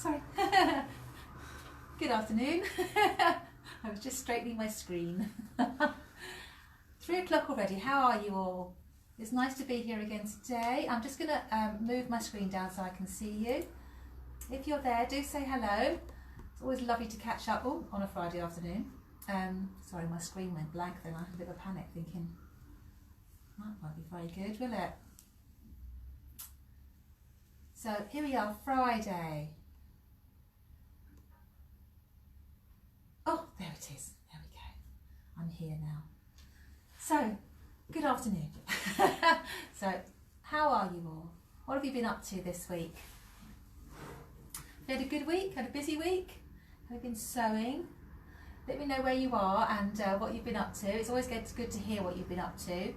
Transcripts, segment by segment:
sorry. Good afternoon. I was just straightening my screen. 3 o'clock already. How are you all? It's nice to be here again today. I'm just going to move my screen down so I can see you. If you're there, do say hello. It's always lovely to catch up on a Friday afternoon. Sorry, my screen went blank then. I had a bit of a panic thinking, that won't be very good, will it? So here we are, Friday. Oh, there it is. There we go. I'm here now. So, good afternoon. So, how are you all? What have you been up to this week? You had a good week? Had a busy week? Have you been sewing? Let me know where you are and what you've been up to. It's always good to hear what you've been up to.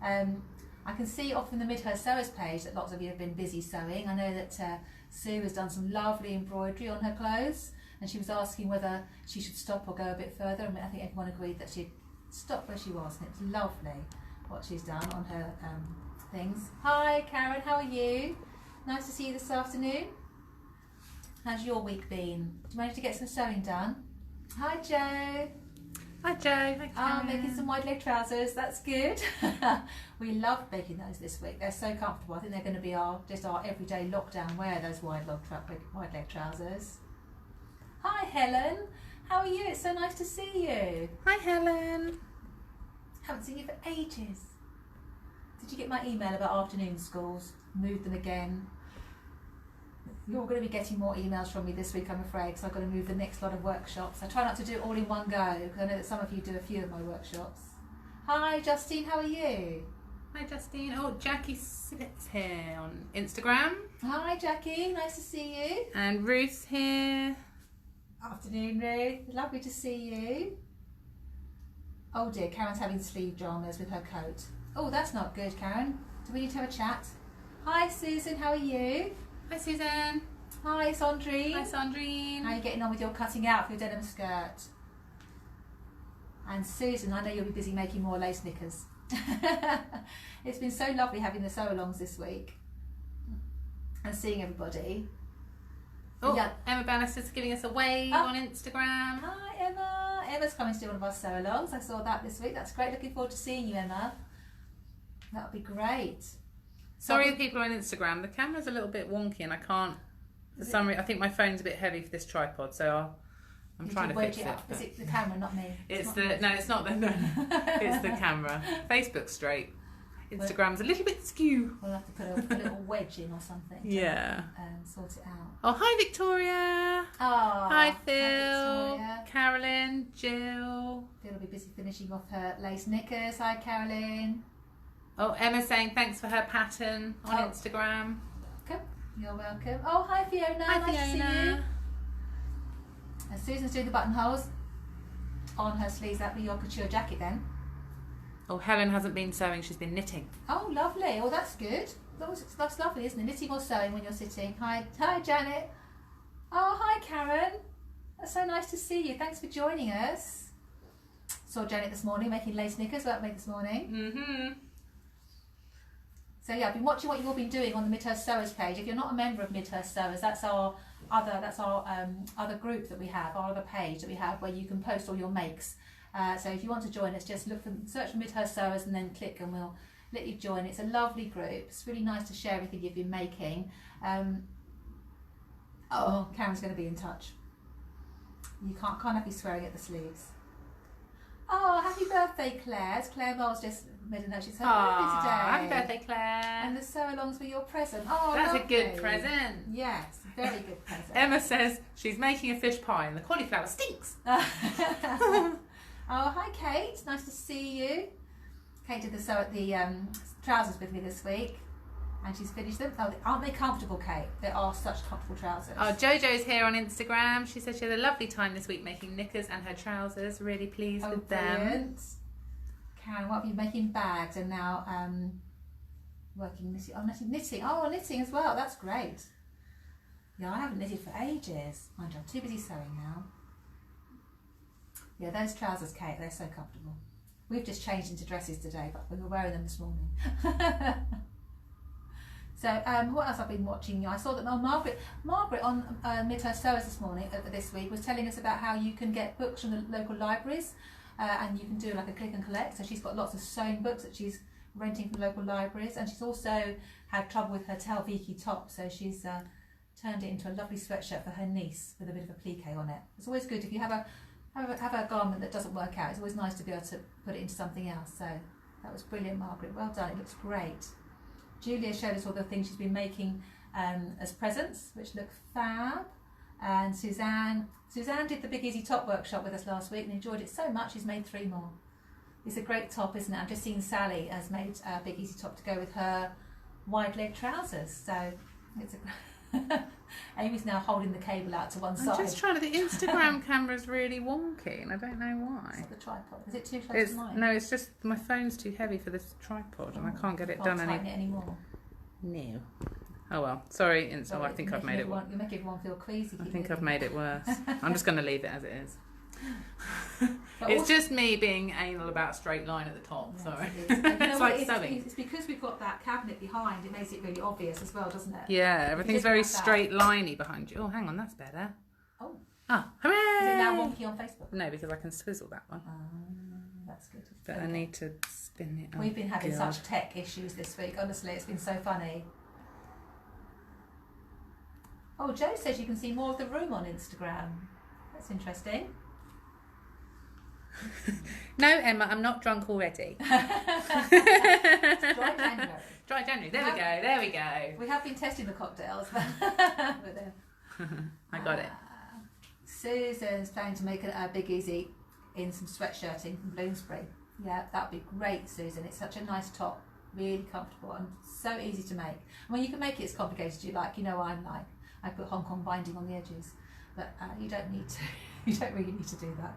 I can see off from the Midhurst Sewers page that lots of you have been busy sewing. I know that Sue has done some lovely embroidery on her clothes, and she was asking whether she should stop or go a bit further. I think everyone agreed that she'd stop where she was, and it's lovely what she's done on her things. Hi Karen, how are you? Nice to see you this afternoon. How's your week been? Did you manage to get some sewing done? Hi Joe. Hi Joe. Hi Karen. Making some wide leg trousers, that's good. We loved making those this week. They're so comfortable. I think they're going to be our everyday lockdown wear, those wide leg trousers. Hi Helen, how are you? It's so nice to see you. Hi Helen. Haven't seen you for ages. Did you get my email about afternoon schools? Moved them again. You're going to be getting more emails from me this week, I'm afraid, because I've got to move the next lot of workshops. I try not to do it all in one go, because I know that some of you do a few of my workshops. Hi Justine, how are you? Hi Justine. Oh, Jackie sits here on Instagram. Hi Jackie, nice to see you. And Ruth's here. Afternoon Ruth, lovely to see you. Oh dear, Karen's having sleeve dramas with her coat. Oh, that's not good, Karen. Do we need to have a chat? Hi Susan, how are you? Hi Susan. Hi Sandrine. Hi Sandrine. How are you getting on with your cutting out for your denim skirt? And Susan, I know you'll be busy making more lace knickers. It's been so lovely having the sew-alongs this week and seeing everybody. Oh, yeah. Emma Ballas is giving us a wave on Instagram. Hi Emma. Emma's coming to do one of our sew-alongs. I saw that this week. That's great. Looking forward to seeing you, Emma. That would be great. Sorry if people are on Instagram. The camera's a little bit wonky and I can't, for some reason, I think my phone's a bit heavy for this tripod, so I'm trying to fix it. Is it the camera, not me? It's not it's the camera. Facebook's straight. Instagram's a little bit skew. We'll have to put a little wedge in or something to sort it out. Oh, hi Victoria. Oh, hi Phil. Hi, Carolyn, Jill. Phil will be busy finishing off her lace knickers. Hi Carolyn. Oh, Emma's saying thanks for her pattern on Instagram. Welcome. You're welcome. Oh, hi Fiona. Hi nice Fiona. to see you. And Susan's doing the buttonholes on her sleeves. That'll be your couture jacket then. Oh, Helen hasn't been sewing, she's been knitting. Oh, lovely. Oh, that's good. That's lovely, isn't it? Knitting or sewing when you're sitting. Hi Janet. Oh, hi Karen. That's so nice to see you. Thanks for joining us. Saw Janet this morning making lace knickers. Worked made this morning. Mm-hmm. So yeah, I've been watching what you've all been doing on the Midhurst Sewers page. If you're not a member of Midhurst Sewers, that's our other group that we have, our other page that we have where you can post all your makes. So if you want to join us, just search for Midhurst Sewers and then click and we'll let you join. It's a lovely group. It's really nice to share everything you've been making. Oh, Karen's going to be in touch. You can't have you swearing at the sleeves. Oh, happy birthday, Claire. Claire Moles just made a note. She's her birthday today. Happy birthday, Claire. And the sew-alongs were your present. Oh, that's lovely. a good present. Yes, very good present. Emma says she's making a fish pie and the cauliflower stinks. Oh, hi Kate. Nice to see you. Kate did the trousers with me this week. And she's finished them. Oh, aren't they comfortable, Kate? They are such comfortable trousers. Oh, Jojo's here on Instagram. She said she had a lovely time this week making knickers and her trousers. Really pleased with brilliant. them. Karen, what have you making bags and now working knitting? Oh, knitting. Oh, knitting as well. That's great. Yeah, I haven't knitted for ages. Mind you, I'm too busy sewing now. Yeah, those trousers, Kate, they're so comfortable. We've just changed into dresses today, but we were wearing them this morning. So what else I've been watching? I saw that Margaret on Mid Her Sewers this week was telling us about how you can get books from the local libraries and you can do like a click and collect. So she's got lots of sewing books that she's renting from local libraries, and she's also had trouble with her Talviki top, so she's turned it into a lovely sweatshirt for her niece with a bit of a plique on it. It's always good if you have a garment that doesn't work out. It's always nice to be able to put it into something else. So that was brilliant, Margaret. Well done. It looks great. Julia showed us all the things she's been making as presents, which look fab. And Suzanne did the Big Easy Top workshop with us last week and enjoyed it so much she's made 3 more. It's a great top, isn't it? I've just seen Sally has made a Big Easy Top to go with her wide leg trousers. So it's a Amy's now holding the cable out to one side. I'm just trying to. The Instagram camera's really wonky, and I don't know why. It's the tripod. Is it too close to mine? No, it's just my phone's too heavy for this tripod, and I can't get it done anymore. No. Oh well. Sorry, I think I've made it worse. You make everyone feel queasy. I think I've made it worse. I'm just going to leave it as it is. It's just me being anal about straight line at the top. Yes, Sorry. It's like sewing. It's because we've got that cabinet behind. It makes it really obvious as well, doesn't it? Yeah, everything's very straight liney behind you. Oh, hang on, that's better. Oh. Ah, hooray! Is it now wonky on Facebook? No, because I can swizzle that one. That's good. But I need to spin it. We've been having such tech issues this week. Honestly, it's been so funny. Oh, Jo says you can see more of the room on Instagram. That's interesting. No, Emma, I'm not drunk already. Dry January. Dry January. There we go. We have been testing the cocktails. But I got it. Susan's planning to make a Big Easy in some sweatshirting from Bloomsbury. Yeah, that'd be great, Susan. It's such a nice top, really comfortable and so easy to make. I mean, you can make it as complicated as you like. You know what I'm like. I put Hong Kong binding on the edges, but you don't need to. You don't really need to do that.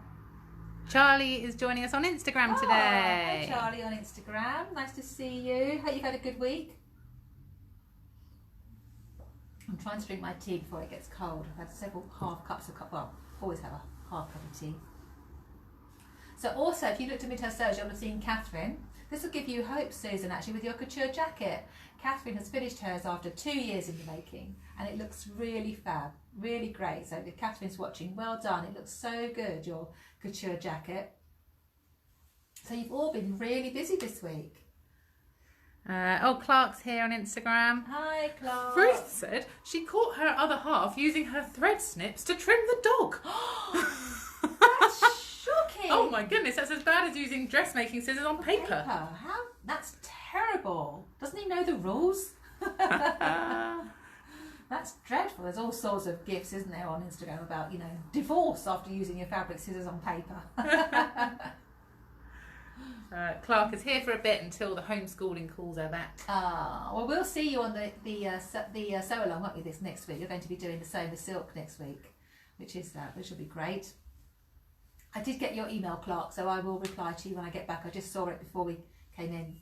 Charlie is joining us on Instagram today. Hi Charlie on Instagram. Nice to see you. Hope you've had a good week. I'm trying to drink my tea before it gets cold. I've had several half cups of well, always have a half cup of tea. So also, if you looked at Mid Her Sewers, you'll have seen Catherine. This will give you hope, Susan, actually, with your couture jacket. Catherine has finished hers after 2 years in the making, and it looks really fab, really great. So if Catherine's watching, well done. It looks so good, your couture jacket. So you've all been really busy this week. Clark's here on Instagram. Hi, Clark. Ruth said she caught her other half using her thread snips to trim the dog. That's shocking. Oh my goodness, that's as bad as using dressmaking scissors on paper. How? That's terrible. Doesn't he know the rules? That's dreadful. There's all sorts of gifs, isn't there, on Instagram about, divorce after using your fabric scissors on paper. Clark is here for a bit until the homeschooling calls her back. Well, we'll see you on the sew along, won't we, this next week? You're going to be doing the sewing the silk next week, which will be great. I did get your email, Clark, so I will reply to you when I get back. I just saw it before we came in.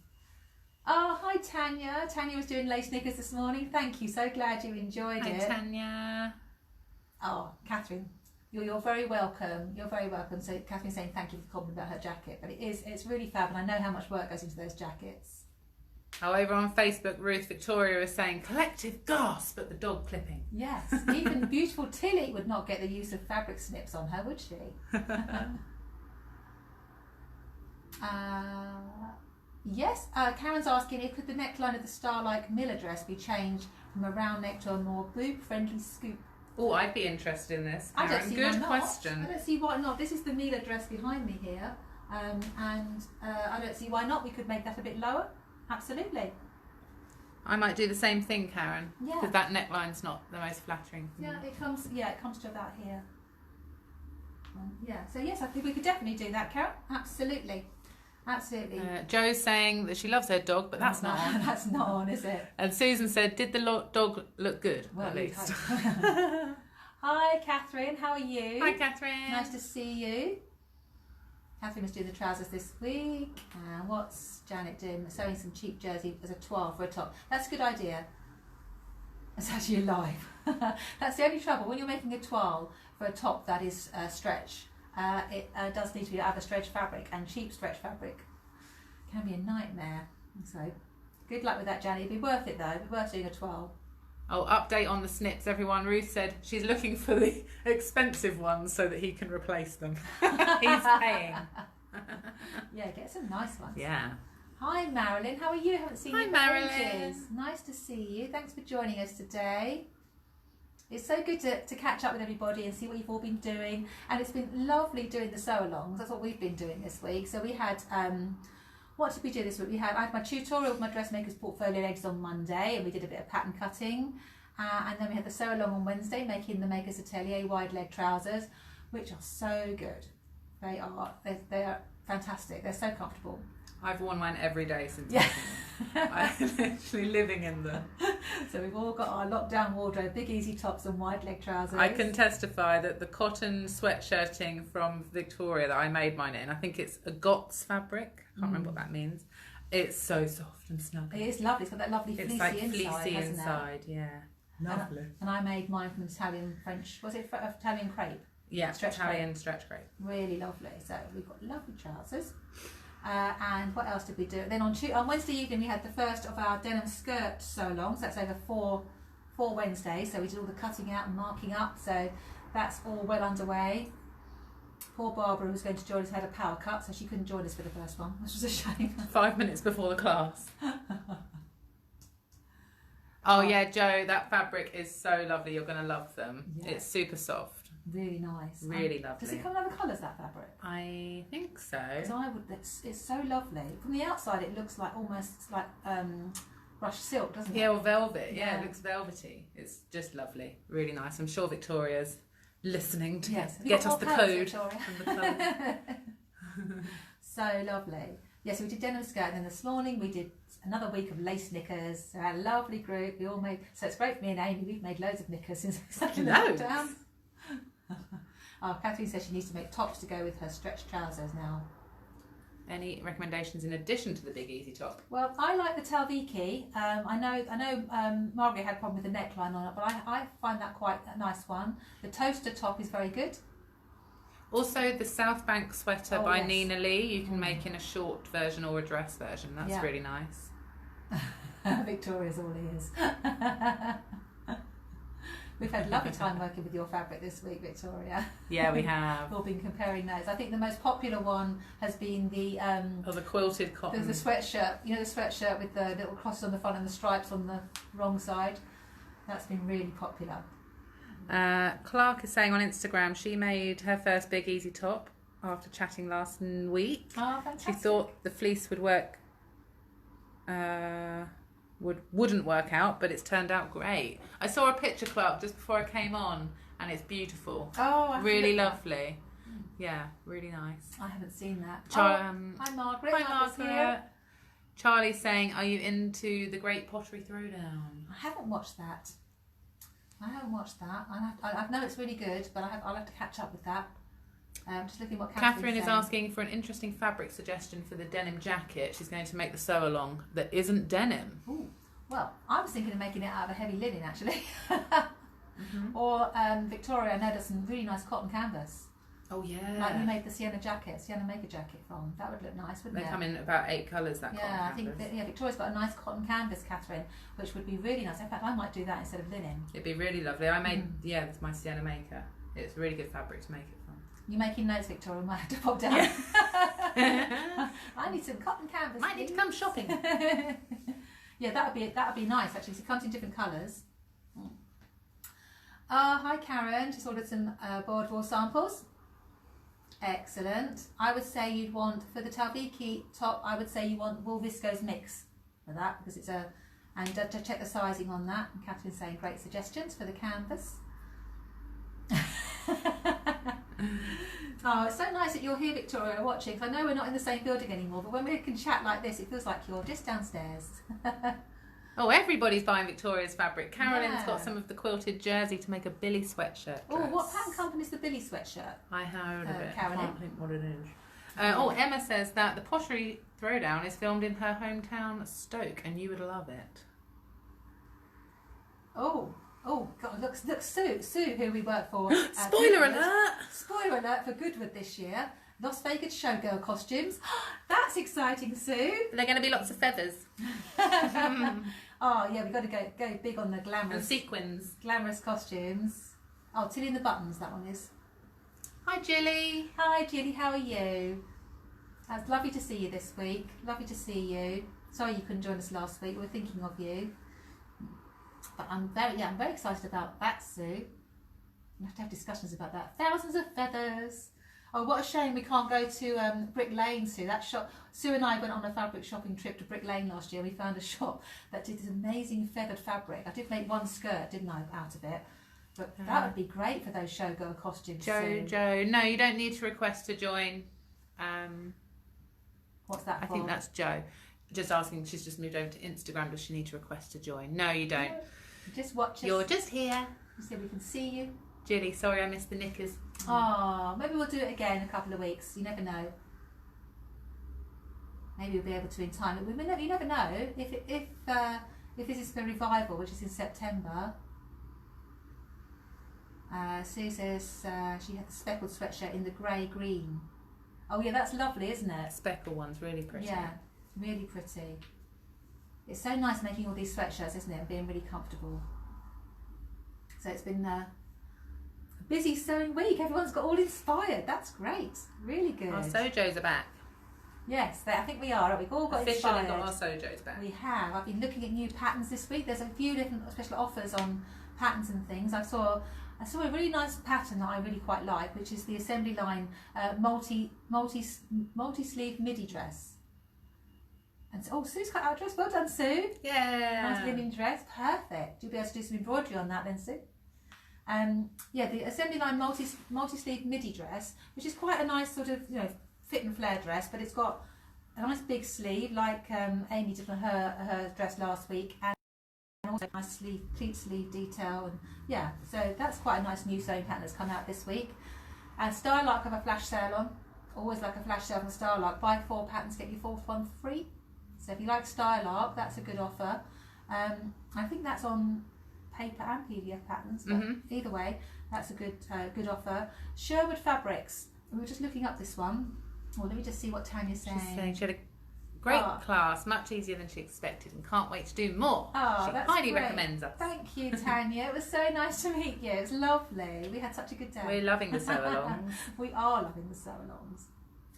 Oh, hi Tanya. Tanya was doing lace knickers this morning. Thank you. So glad you enjoyed it. Hi Tanya. Oh, Catherine, you're very welcome. You're very welcome. So Catherine's saying thank you for the compliment about her jacket, but it's really fab, and I know how much work goes into those jackets. Oh, over on Facebook, Ruth Victoria is saying collective gasp at the dog clipping. Yes, even beautiful Tilly would not get the use of fabric snips on her, would she? Yes, Karen's asking, could the neckline of the Starlight Miller dress be changed from a round neck to a more boob-friendly scoop? Oh, I'd be interested in this, Karen. I don't see Good why not. question. I don't see why not. This is the Miller dress behind me here, and I don't see why not. We could make that a bit lower. Absolutely. I might do the same thing, Karen. Yeah. Because that neckline's not the most flattering. Yeah, it comes to about here. So yes, I think we could definitely do that, Karen. Absolutely. Absolutely. Jo's saying that she loves her dog, but that's not on. That's not on, is it? And Susan said, did the dog look good? Well, at least. Hi, Catherine. How are you? Hi, Catherine. Nice to see you. Catherine was doing the trousers this week. And what's Janet doing? Sewing some cheap jersey as a toile for a top. That's a good idea. It's actually live. That's the only trouble. When you're making a toile for a top that is stretch, it does need to be either stretch fabric, and cheap stretch fabric can be a nightmare. So Good luck with that, Jenny. It'd be worth it though. It'd be worth doing a 12. Oh, update on the snips, everyone. Ruth said she's looking for the expensive ones so that he can replace them. He's paying. Yeah, get some nice ones. Yeah. Hi, Marilyn. How are you? Haven't seen you for ages. Nice to see you. Thanks for joining us today. It's so good to catch up with everybody and see what you've all been doing. And it's been lovely doing the sew-alongs. That's what we've been doing this week. So we had... what did we do this week? I had my tutorial with my dressmaker's portfolio legs on Monday, and we did a bit of pattern cutting. And then we had the sew along on Wednesday, making the Maker's Atelier wide leg trousers, which are so good. They are fantastic. They're so comfortable. I've worn mine every day since. Yeah. I'm literally living in them. So we've all got our lockdown wardrobe, big easy tops and wide leg trousers. I can testify that the cotton sweatshirting from Victoria that I made mine in, I think it's a GOTS fabric. I can't remember what that means. It's so soft and snug. It is lovely. It's got that lovely fleecy inside. It's like fleecy inside, yeah. Lovely. And I made mine from Italian French. Was it Italian crepe? Yeah, Italian stretch crepe. Really lovely. So we've got lovely trousers. And what else did we do? Then on Wednesday evening we had the first of our denim skirt sew-alongs. That's over four Wednesdays. So we did all the cutting out and marking up. So that's all well underway. Poor Barbara, who was going to join us, had a power cut, so she couldn't join us for the first one, which was a shame. 5 minutes before the class. Oh yeah, Joe, that fabric is so lovely. You're going to love them. Yeah. It's super soft. Really nice. Really lovely. Does it come in other colours, that fabric? I think so. Because it's so lovely. From the outside, it looks like almost like brushed silk, doesn't it? Yeah, or velvet. Yeah, it looks velvety. It's just lovely. Really nice. I'm sure Victoria's listening to get us the code from the colours. So lovely. Yeah, so we did denim skirt, and then this morning we did another week of lace knickers. So our lovely group, we all made. So it's great for me and Amy. We've made loads of knickers since we started the lockdown. Oh, Catherine says she needs to make tops to go with her stretched trousers now. Any recommendations in addition to the big easy top? Well, I like the Talviki. I know Margaret had a problem with the neckline on it, but I find that quite a nice one. The toaster top is very good. Also, the South Bank sweater by Nina Lee, you can make in a short version or a dress version. That's really nice. Victoria's all ears. We've had a lovely time working with your fabric this week, Victoria. Yeah, we have. We've all been comparing those. I think the most popular one has been the... the quilted cotton. The sweatshirt. You know, the sweatshirt with the little cross on the front and the stripes on the wrong side. That's been really popular. Clark is saying on Instagram she made her first big easy top after chatting last week. Oh, fantastic. She thought the fleece would work... wouldn't work out, but it's turned out great. I saw a picture, Clark, just before I came on, and it's beautiful. Oh, really lovely. Yeah, really nice. I haven't seen that. Hi, Margaret. Hi, Margaret. Charlie's saying, are you into the Great Pottery Throwdown? I haven't watched that. I know it's really good, but I'll have to catch up with that. Just looking what Catherine is asking for an interesting fabric suggestion for the denim jacket. She's going to make the sew along that isn't denim. Ooh. Well, I was thinking of making it out of a heavy linen actually. Or Victoria, I know does some really nice cotton canvas. Oh yeah. Like you made the Sienna Maker jacket from. That would look nice, wouldn't it? They come in about 8 colours, that cotton canvas. I think Victoria's got a nice cotton canvas, Catherine, which would be really nice. In fact, I might do that instead of linen. It'd be really lovely. I made, with my Sienna Maker. It's really good fabric to make it from. You're making notes, Victoria. I might have to pop down. Yeah. I need some cotton canvas. Might need to come shopping. Yeah, that would be nice actually. So it comes in different colours. Hi Karen, just ordered some boardwall samples. Excellent. I would say you'd want, for the Talviki top, I would say you want wool viscose mix for that, because it's and to check the sizing on that. And Catherine's saying great suggestions for the canvas. Oh, it's so nice that you're here, Victoria, watching, because I know we're not in the same building anymore, but when we can chat like this, it feels like you're just downstairs. Oh, everybody's buying Victoria's fabric. Carolyn's got some of the quilted jersey to make a Billy sweatshirt. Oh, what pattern company is the Billy sweatshirt? I heard of it. Carolyn? I can't think what it is. Emma says that the Pottery Throwdown is filmed in her hometown, Stoke, and you would love it. Oh, God, look, Sue, who we work for. Spoiler alert! Spoiler alert for Goodwood this year. Las Vegas showgirl costumes. That's exciting, Sue. They're going to be lots of feathers. Oh yeah, we've got to go big on the glamorous. And sequins. Glamorous costumes. Oh, Tilly and the Buttons, that one is. Hi, Jilly. Hi, Jilly, how are you? It's lovely to see you this week. Lovely to see you. Sorry you couldn't join us last week. We were thinking of you. But I'm very excited about that, Sue. We have to have discussions about that. Thousands of feathers. Oh, what a shame we can't go to Brick Lane, Sue. That shop. Sue and I went on a fabric shopping trip to Brick Lane last year. We found a shop that did this amazing feathered fabric. I did make one skirt, didn't I, out of it? But that would be great for those showgirl costumes. Joe. No, you don't need to request to join. What's that for? I think that's Joe. Just asking. She's just moved over to Instagram. Does she need to request to join? No, you don't. No, just watch us. You're just here. So we can see you. Jilly, sorry I missed the knickers. Oh, maybe we'll do it again in a couple of weeks. You never know. Maybe we'll be able to in time. You never know. If this is for revival, which is in September. Sue says she had the speckled sweatshirt in the grey-green. Oh yeah, that's lovely, isn't it? Speckle one's really pretty. Yeah, really pretty. It's so nice making all these sweatshirts, isn't it? And being really comfortable. So it's been a busy sewing week. Everyone's got all inspired. That's great. Really good. Our sojos are back. Yes, I think we are. We've all got Officially inspired. got our sojos back. We have. I've been looking at new patterns this week. There's a few different special offers on patterns and things. I saw a really nice pattern that I really quite like, which is the Assembly Line multi-sleeve midi dress. And so, Sue's cut out a dress. Well done, Sue. Yeah. Nice linen dress. Perfect. You'll be able to do some embroidery on that then, Sue. Yeah, the Assembly Line multi-sleeve midi dress, which is quite a nice sort of, fit and flare dress, but it's got a nice big sleeve like Amy did on her dress last week, and also a nice pleat sleeve detail, and yeah, so that's quite a nice new sewing pattern that's come out this week. And Starlark have a flash sale on. Always like a flash sale on Starlark. Buy 4 patterns, get your 4th one free. So if you like Starlark, that's a good offer. I think that's on paper and PDF patterns, but either way, that's a good offer. Sherwood Fabrics. We were just looking up this one. Well, let me just see what Tanya's saying. She's saying she had a great class, much easier than she expected, and can't wait to do more. Oh, she that's highly great. recommends us. Thank you, Tanya. It was so nice to meet you. It was lovely. We had such a good day. We're loving the sew-alongs. We are loving the sew-alongs.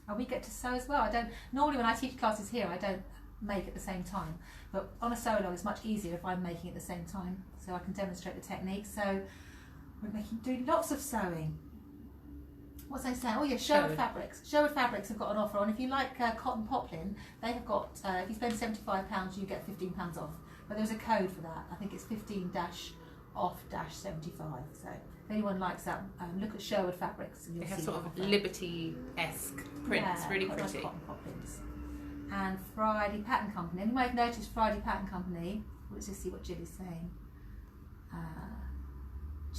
And we get to sew as well. Normally when I teach classes here, I don't make at the same time. But on a sew-along, it's much easier if I'm making at the same time, so I can demonstrate the technique. So we're doing lots of sewing. What's they saying? Oh yeah, Sherwood Fabrics. Sherwood Fabrics have got an offer on. If you like cotton poplin, they have got, if you spend £75, you get £15 off. But there's a code for that. I think it's 15-off-75. So if anyone likes that, look at Sherwood Fabrics. And you'll They have see sort of Liberty-esque prints, really pretty. Cotton poplins. And Friday Pattern Company. And you might have noticed Friday Pattern Company. Let's just see what Jill is saying.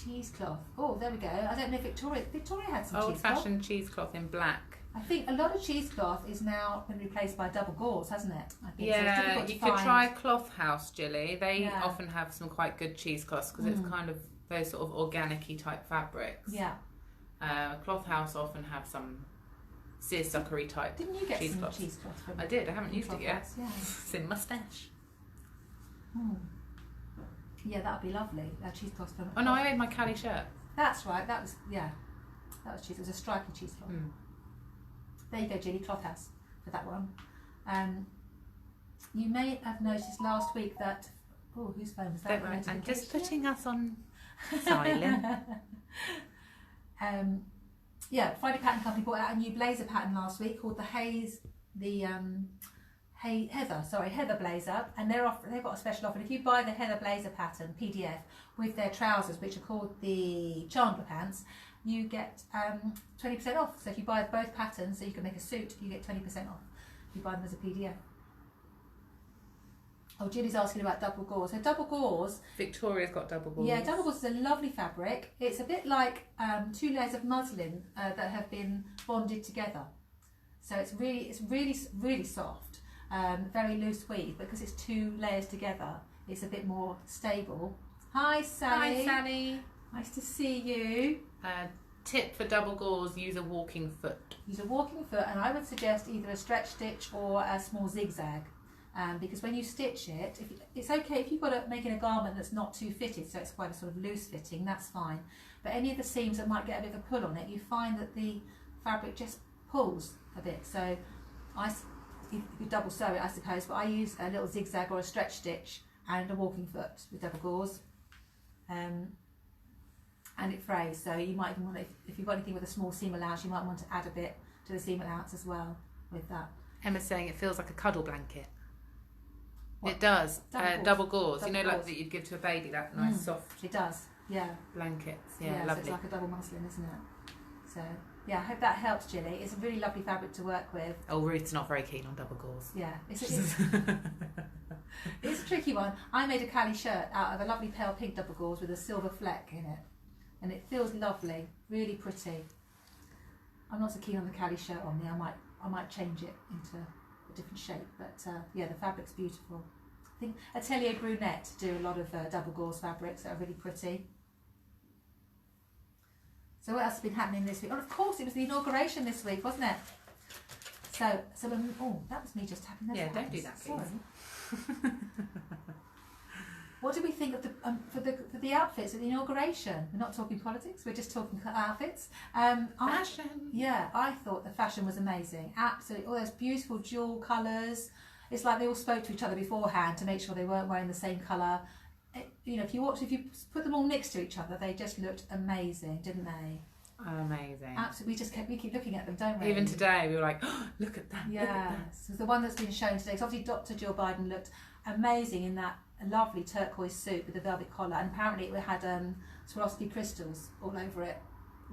Cheesecloth. Oh, there we go. I don't know if Victoria had some old-fashioned cheesecloth in black. I think a lot of cheesecloth is now been replaced by double gauze, hasn't it? I think. Yeah, so you could try Cloth House, Jilly. They often have some quite good cheesecloths because it's kind of those sort of organic-y type fabrics. Yeah. Cloth House often have some seersucker-y type cheesecloths. Didn't you get some cheesecloth from I did. I haven't used it yet. Yeah. It's in my stash. Yeah, that would be lovely. Cheesecloth from. Oh no, I made my Cali shirt. That's right. That was cheese. It was a striking cheesecloth. There you go, Jilly. Cloth House for that one. You may have noticed last week that. Oh, whose phone was that? Right. I'm just putting us on silent. Yeah, Friday Pattern Company brought out a new blazer pattern last week called the Heather blazer, and they've got a special offer. If you buy the Heather blazer pattern PDF with their trousers, which are called the Chandler pants, you get 20% off. So if you buy both patterns, so you can make a suit, you get 20% off. If you buy them as a PDF. Oh, Julie's asking about double gauze. So double gauze. Victoria's got double gauze. Yeah, double gauze is a lovely fabric. It's a bit like 2 layers of muslin that have been bonded together. So it's really soft. Very loose weave, because it's 2 layers together. It's a bit more stable. Hi, Sally. Hi, Sally. Nice to see you. tip for double gauze, use a walking foot. Use a walking foot, and I would suggest either a stretch stitch or a small zigzag. Because when you stitch it, it's okay if you've got to making a garment that's not too fitted, so it's quite a sort of loose fitting, that's fine. But any of the seams that might get a bit of a pull on it, you find that the fabric just pulls a bit. So you could double sew it, I suppose, but I use a little zigzag or a stretch stitch and a walking foot with double gauze. And it frays, so you might even want to, if you've got anything with a small seam allowance, you might want to add a bit to the seam allowance as well with that. Emma's saying it feels like a cuddle blanket. What? It does. Double gauze. Double you know, gauze. like that you'd give to a baby, that nice soft. It does, yeah. Blankets, So lovely. it's like a double muslin, isn't it? So yeah, I hope that helps, Gilly. It's a really lovely fabric to work with. Oh, Ruth's not very keen on double gauze. Yeah, it's a tricky one. I made a Cali shirt out of a lovely pale pink double gauze with a silver fleck in it, and it feels lovely, really pretty. I'm not so keen on the Cali shirt on me. I might change it into a different shape, but yeah, the fabric's beautiful. I think Atelier Brunette do a lot of double gauze fabrics that are really pretty. So what else has been happening this week? Oh, of course, it was the inauguration this week, wasn't it? So oh, that was me just tapping those Yeah, don't hands. do that, please. Sorry. What do we think of the for the outfits at the inauguration? We're not talking politics. We're just talking outfits. Fashion. I thought the fashion was amazing. Absolutely, all those beautiful jewel colours. It's like they all spoke to each other beforehand to make sure they weren't wearing the same colour. You know, if you put them all next to each other, they just looked amazing, didn't they? Amazing. Absolutely, we keep looking at them, don't we? Even today, we were like, oh, look at that. Yeah, look at that. so the one that's been shown today. So obviously, Dr. Jill Biden looked amazing in that lovely turquoise suit with the velvet collar, and apparently it had Swarovski crystals all over it.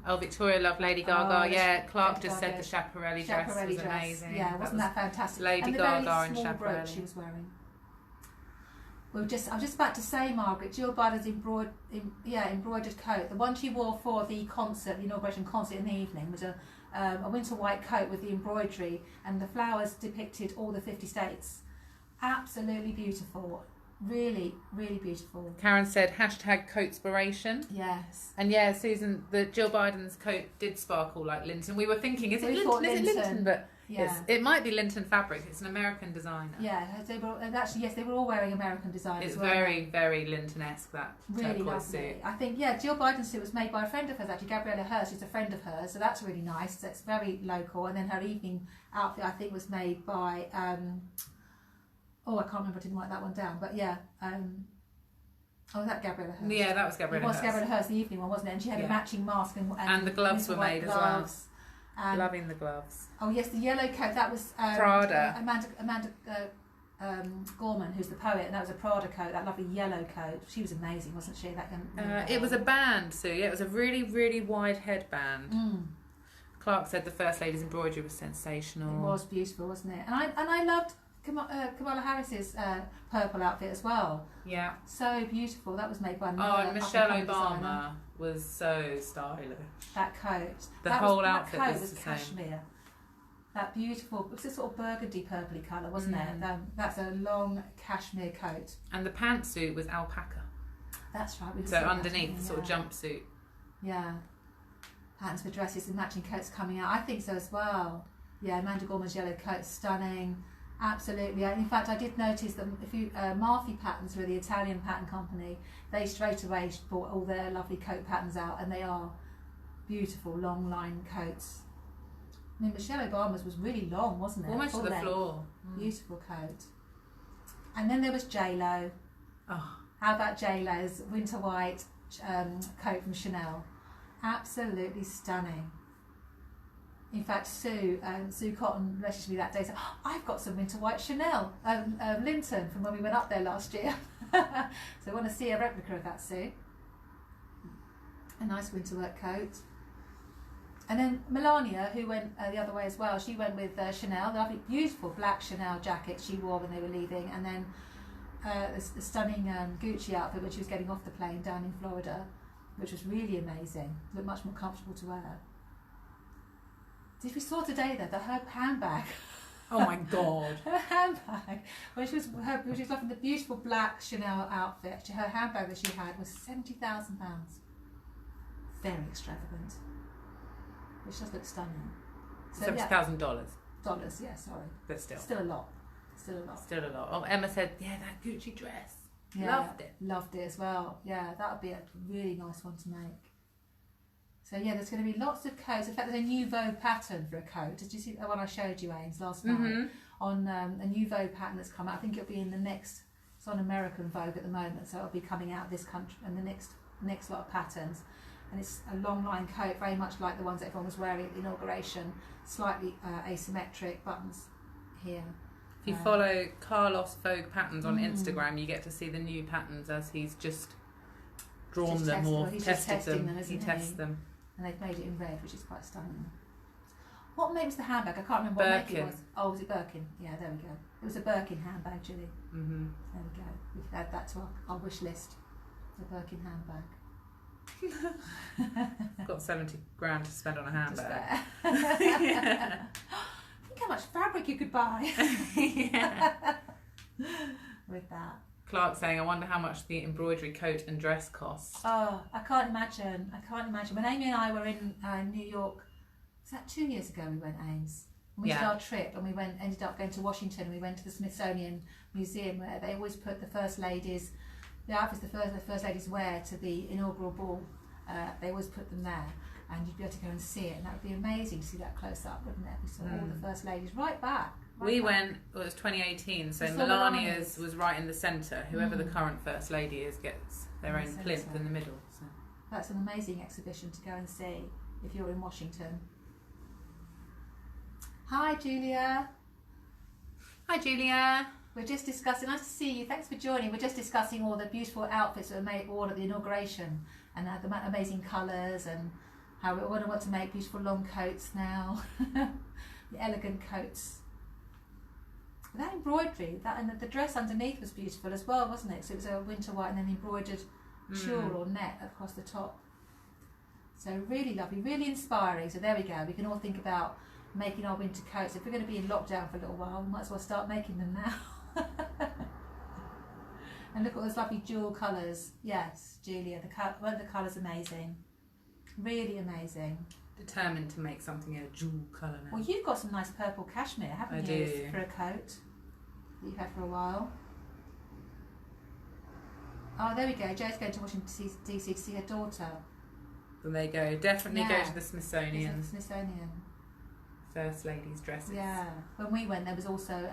Oh, Victoria loved Lady Gaga. Oh, yeah, Clark Lady just Gaga. said the Chaparelli dress was amazing. Yeah, wasn't that fantastic? Lady and the Gaga very and small brooch Chaparelli. she was wearing. I was just about to say, Margaret, Jill Biden's embroidered coat. The one she wore for the concert, the inauguration concert in the evening, was a winter white coat with the embroidery, and the flowers depicted all the 50 states. Absolutely beautiful. Really, really beautiful. Karen said #coatspiration. Yes. And yeah, Susan, the Jill Biden's coat did sparkle like Linton. We were thinking, is it Linton? But yeah, it might be Linton fabric. It's an American designer. Yeah, they were actually, yes, they were all wearing American designers. It's very, very Linton-esque, that really turquoise lovely suit. I think, yeah, Jill Biden's suit was made by a friend of hers, actually, Gabriella Hurst, who's a friend of hers, so that's really nice. That's very local. And then her evening outfit, I think, was made by I can't remember, I didn't write that one down, but yeah. Was that Gabriella Hurst? Yeah, that was Gabriella Hurst. It was Gabriella Hurst, the evening one, wasn't it? And she had a matching mask and the gloves were made gloves. as well. Loving the gloves. Oh yes, the yellow coat, that was Prada. Amanda Gorman, who's the poet, and that was a Prada coat, that lovely yellow coat. She was amazing, wasn't she? It was a band, Sue. Yeah, it was a really, really wide headband. Clark said the First Lady's embroidery was sensational. It was beautiful, wasn't it? And I loved Kamala Harris's purple outfit as well. Yeah. So beautiful. That was made by and Michelle Obama designer. was so stylish. That coat. That outfit coat was the cashmere. same. That beautiful, it was a sort of burgundy purpley colour, wasn't it? That's a long cashmere coat. And the pantsuit was alpaca. That's right. So underneath, the sort of jumpsuit. Yeah. Patterns for dresses and matching coats coming out. I think so as well. Yeah, Amanda Gorman's yellow coat, stunning. Absolutely. In fact, I did notice that if you Marfi Patterns were the Italian pattern company, they straight away brought all their lovely coat patterns out, and they are beautiful long line coats. I mean, Michelle Obama's was really long, wasn't it? Almost to the floor. Beautiful coat. And then there was J-Lo. Oh. How about J-Lo's winter white coat from Chanel? Absolutely stunning. In fact, Sue Cotton messaged me that day and said, I've got some winter white Chanel Linton from when we went up there last year. So I want to see a replica of that, Sue. A nice winter work coat. And then Melania, who went the other way as well, she went with Chanel, the lovely, beautiful black Chanel jacket she wore when they were leaving, and then the stunning Gucci outfit when she was getting off the plane down in Florida, which was really amazing. Looked much more comfortable to wear. Did we saw today though that her handbag? Oh my God! Her handbag, when she was loving the beautiful black Chanel outfit, her handbag that she had was £70,000. Very extravagant. which does look stunning. So $70,000. Dollars, yeah, sorry. But still. Still a lot. Still a lot. Still a lot. Oh, Emma said, yeah, that Gucci dress. Yeah, Loved it. Loved it as well. Yeah, that would be a really nice one to make. So yeah, there's going to be lots of coats. In fact, there's a nouveau pattern for a coat. Did you see the one I showed you, Ains, last night? On a nouveau pattern that's come out. I think it'll be in the next, it's on American Vogue at the moment, so it'll be coming out this country and the next lot of patterns. And it's a long line coat, very much like the ones that everyone was wearing at the inauguration, slightly asymmetric buttons here. If you follow Carlos Vogue Patterns on Instagram, you get to see the new patterns as he's just drawn them or tested them. He tests them. And they've made it in red, which is quite stunning. What make was the handbag? I can't remember what make it was. Oh, was it Birkin? Yeah, there we go. It was a Birkin handbag, Julie. There we go. We could add that to our wish list. The Birkin handbag. Got 70 grand to spend on a handbag. Yeah. Think how much fabric you could buy. With that. Clark saying, I wonder how much the embroidery coat and dress costs. Oh, I can't imagine. When Amy and I were in New York, was that 2 years ago we went, Ames? We did our trip and we ended up going to Washington and we went to the Smithsonian Museum where they always put the First Ladies, the outfits the First Ladies wear to the inaugural ball. They always put them there and you'd be able to go and see it, and that would be amazing to see that close up, wouldn't it? We saw all the First Ladies right back. We went, well, it was 2018, so Melania's was right in the centre. Whoever the current First Lady is gets their own plinth in the middle. So. That's an amazing exhibition to go and see if you're in Washington. Hi Julia. Hi Julia. We're just discussing, nice to see you, thanks for joining. We're just discussing all the beautiful outfits that were made all at the inauguration and the amazing colours and how we all want to make beautiful long coats now. The elegant coats. That embroidery, and the dress underneath was beautiful as well, wasn't it? So it was a winter white and then embroidered tulle or net across the top. So really lovely, really inspiring. So there we go. We can all think about making our winter coats. If we're going to be in lockdown for a little while, we might as well start making them now. And look at those lovely jewel colours. Yes, Julia, weren't the colours amazing? Really amazing. Determined to make something a jewel colour now. Well, you've got some nice purple cashmere, haven't you? Do. For a coat that you've had for a while. Oh, there we go. Jo's going to Washington DC to see her daughter. Then they go. Definitely go to the Smithsonian. Smithsonian. First Ladies' dresses. Yeah. When we went, there was also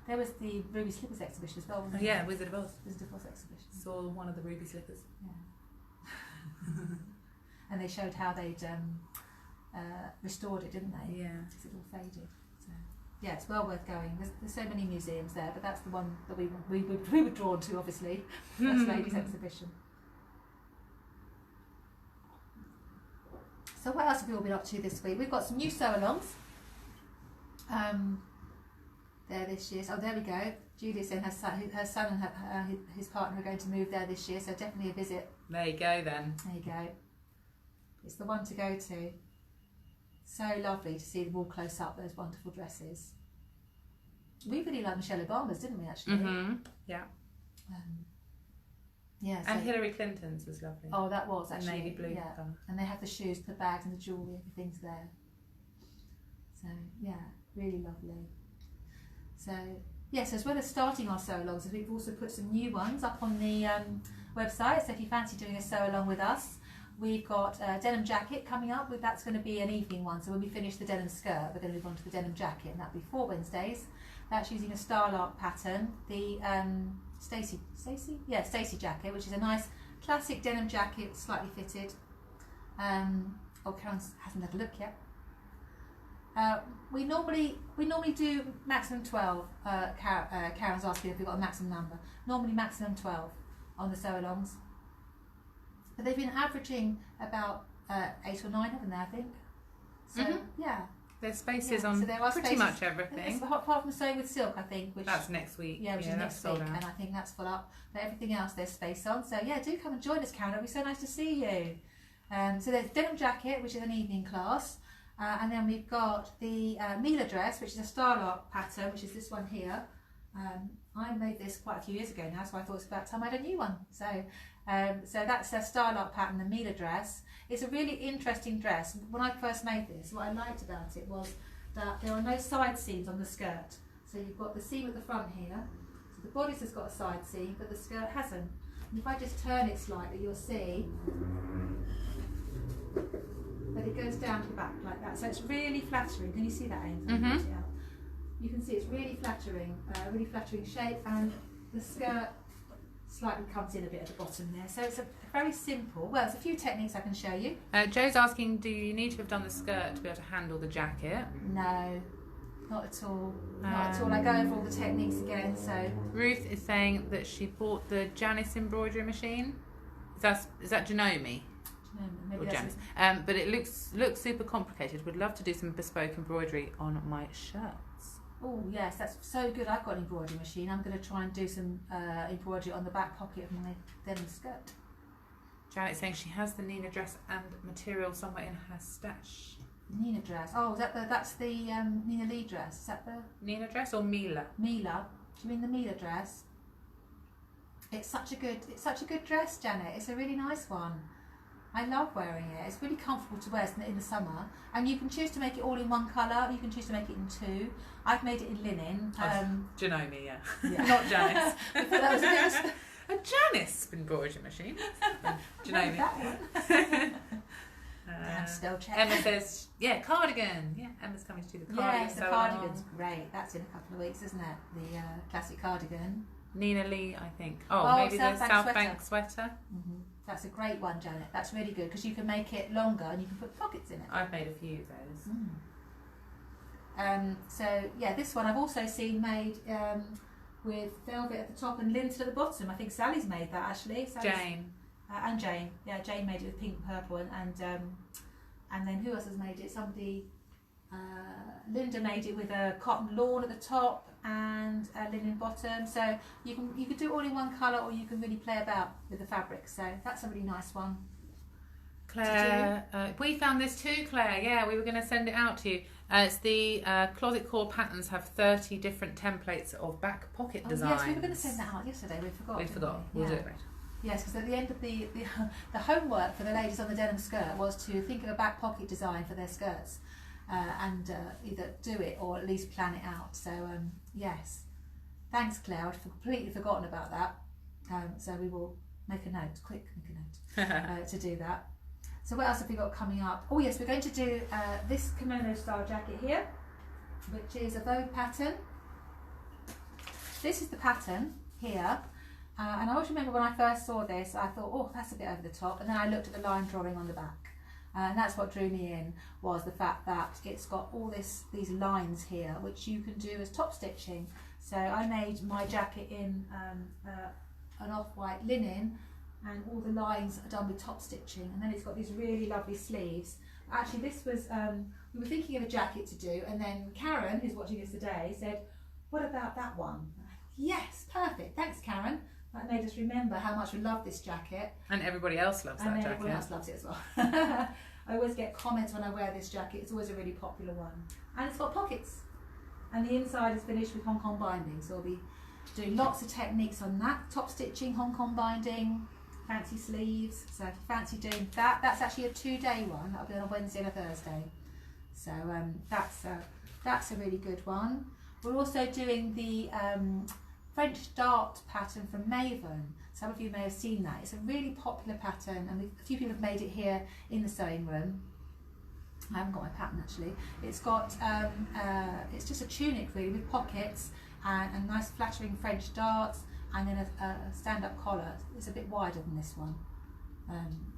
there was the Ruby Slippers exhibition as well. Wasn't Yeah, Wizard of Oz. Wizard of Oz exhibition. Saw one of the Ruby Slippers. Yeah. And they showed how they'd restored it, didn't they? Yeah. Because it all faded. So yeah, it's well worth going. There's so many museums there, but that's the one that we were drawn to, obviously. First Ladies exhibition. So what else have we all been up to this week? We've got some new sew-alongs. There this year. Oh, there we go. Julia saying her son and his partner are going to move there this year, so definitely a visit. There you go then. There you go. It's the one to go to. So lovely to see them all close up, those wonderful dresses. We really liked Michelle Obama's, didn't we, actually? Yeah. Yeah. So and Hillary Clinton's was lovely. Oh, that was actually. Navy blue. Yeah. And they have the shoes, the bags and the jewellery, everything's there. So, yeah, really lovely. So, yes, as well as starting our sew-alongs, we've also put some new ones up on the website. So if you fancy doing a sew-along with us, we've got a denim jacket coming up. That's going to be an evening one. So when we finish the denim skirt, we're going to move on to the denim jacket, and that'll be 4 Wednesdays. That's using a Starlark pattern. The Stacey jacket, which is a nice classic denim jacket, slightly fitted. Oh, Karen hasn't had a look yet. We normally do maximum 12. Karen's asking if we've got a maximum number. Normally maximum 12 on the sew-alongs. But they've been averaging about 8 or 9, haven't they, I think? So, yeah. There's spaces So on there are pretty spaces, much everything. Apart from sewing with silk, I think. Which, that's next week. Yeah, which is next week. sold out. And I think that's full up. But everything else there's space on. So, yeah, do come and join us, Karen. It'll be so nice to see you. So there's denim jacket, which is an evening class. And then we've got the Mila dress, which is a Starlark pattern, which is this one here. I made this quite a few years ago now, so I thought it's about time I had a new one. So So that's a Style Art pattern, the Mila dress. It's a really interesting dress. When I first made this, what I liked about it was that there are no side seams on the skirt. So you've got the seam at the front here. So the bodice has got a side seam, but the skirt hasn't. And if I just turn it slightly, you'll see that it goes down to the back like that. So it's really flattering. Can you see that, Ames? Mm-hmm. You can see it's really flattering shape, and the skirt slightly comes in a bit at the bottom there. So it's a very simple, well, there's a few techniques I can show you. Joe's asking, do you need to have done the skirt to be able to handle the jacket? No, not at all. Not at all. I go over all the techniques again. So Ruth is saying that she bought the Janice embroidery machine. Is that Janome? Or Janice. But it looks super complicated. Would love to do some bespoke embroidery on my shirts. Oh yes, that's so good. I've got an embroidery machine. I'm going to try and do some embroidery on the back pocket of my denim skirt. Janet's saying she has the Nina dress and material somewhere in her stash. Nina dress. Oh, that's the Nina Lee dress. Is that the Nina dress or Mila? Mila. Do you mean the Mila dress? It's such a good dress, Janet. It's a really nice one. I love wearing it. It's really comfortable to wear in the summer, and you can choose to make it all in one colour. You can choose to make it in two. I've made it in linen. Janome, yeah. Not Janice. That was a Janice embroidery machine. Janome. Spell check. Emma says, yeah, cardigan. Yeah, Emma's coming to do the cardigan. Yes, the cardigan's great. That's in a couple of weeks, isn't it? The classic cardigan. Nina Lee, I think. Maybe the South Bank sweater. Mm-hmm. That's a great one, Janet. That's really good because you can make it longer and you can put pockets in it. I've made a few of those. So yeah, this one I've also seen made with velvet at the top and lint at the bottom. I think Sally's made that actually. Jane. And Jane. Yeah, Jane made it with pink and purple, and then who else has made it? Somebody. Linda made it with a cotton lawn at the top and a linen bottom. So you can do it all in one colour, or you can really play about with the fabric. So that's a really nice one. Claire, we found this too, Claire. Yeah, we were going to send it out to you. It's the Closet Core Patterns have 30 different templates of back pocket designs. Yes, we were going to send that out yesterday. We forgot. We forgot. We'll do it later. Yes, because at the end of the homework for the ladies on the denim skirt was to think of a back pocket design for their skirts. And either do it or at least plan it out. So yes, thanks Claire, I'd completely forgotten about that. So we will make a note, to do that. So what else have we got coming up? Oh yes, we're going to do this kimono style jacket here, which is a Vogue pattern. This is the pattern here. And I always remember when I first saw this, I thought, oh, that's a bit over the top. And then I looked at the line drawing on the back. And that's what drew me in, was the fact that it's got all these lines here, which you can do as top stitching. So I made my jacket in an off-white linen, and all the lines are done with top stitching. And then it's got these really lovely sleeves. Actually, this was, we were thinking of a jacket to do, and then Karen, who's watching this today, said, what about that one? Yes, perfect. Thanks, Karen. That made us remember how much we love this jacket. And everybody else loves that jacket. And everyone else loves it as well. I always get comments when I wear this jacket. It's always a really popular one. And it's got pockets. And the inside is finished with Hong Kong binding. So we'll be doing lots of techniques on that. Top stitching, Hong Kong binding, fancy sleeves. So if you fancy doing that, that's actually a 2-day one. That'll be on a Wednesday and a Thursday. So that's a really good one. We're also doing the French dart pattern from Maven. Some of you may have seen that. It's a really popular pattern, and a few people have made it here in the sewing room. I haven't got my pattern actually. It's got it's just a tunic really with pockets and nice flattering French darts, and then a stand-up collar. It's a bit wider than this one.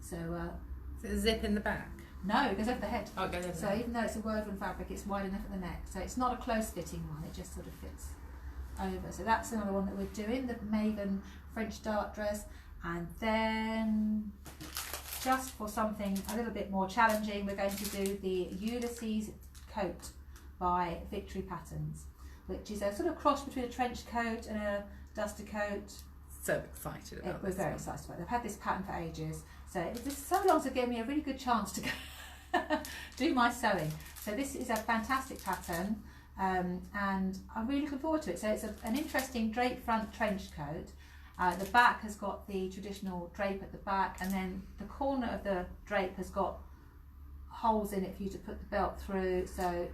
Is it a zip in the back? No, it goes over the head. Oh, it goes over the head. head. Even though it's a woven fabric, it's wide enough at the neck. So it's not a close-fitting one. It just sort of fits over. So that's another one that we're doing, the Maven French dart dress. And then just for something a little bit more challenging, we're going to do the Ulysses coat by Victory Patterns, which is a sort of cross between a trench coat and a duster coat. So excited about this. We're very excited about it. I've had this pattern for ages, so it was so long to give me a really good chance to go do my sewing. So this is a fantastic pattern. And I'm really looking forward to it. So it's an interesting drape front trench coat, The back has got the traditional drape at the back, and then the corner of the drape has got holes in it for you to put the belt through. So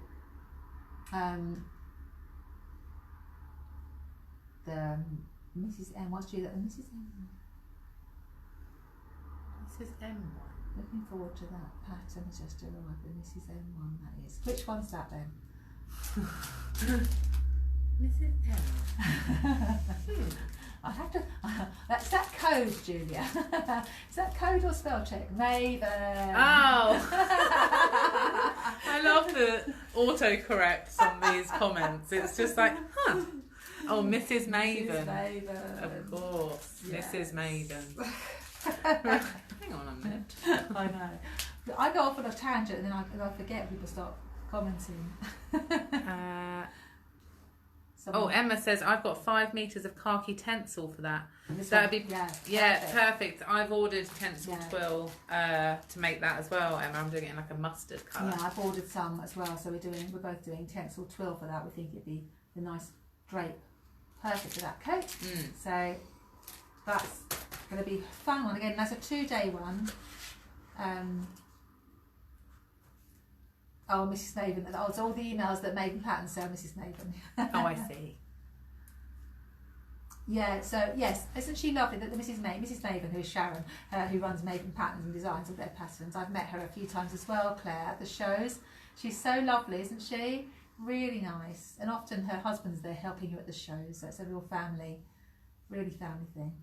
the Mrs. M, what's due that? The Mrs. M. Mrs. M one. Looking forward to that pattern. Has just arrived. The Mrs. M one, that is. Which one's that then? Mrs. M. I have to. That's that code, Julia. Is that code or spell check? Maven. Oh. I love the autocorrects on these comments. It's just like, huh. Oh, Mrs. Maven. Mrs. Maven. Of course, yes. Mrs. Maven. Hang on a minute. I know. I go off on a tangent and then I forget, people start commenting. Emma says, I've got 5 meters of khaki tencel for that. That'd be perfect. I've ordered tencel twill to make that as well, Emma. I'm doing it in like a mustard colour. Yeah, I've ordered some as well, so we're both doing tencel twill for that. We think it'd be the nice drape, perfect for that coat. So that's going to be a fun one. Again, that's a 2-day one. Oh, Mrs. Maven. Oh, it's all the emails that Maven Patterns sell, Mrs. Maven. Oh, I see. Yeah, so yes, isn't she lovely that the Mrs. Maven, who is Sharon, who runs Maven Patterns and designs all their patterns. I've met her a few times as well, Claire, at the shows. She's so lovely, isn't she? Really nice. And often her husband's there helping her at the shows, so it's a real family, really family thing.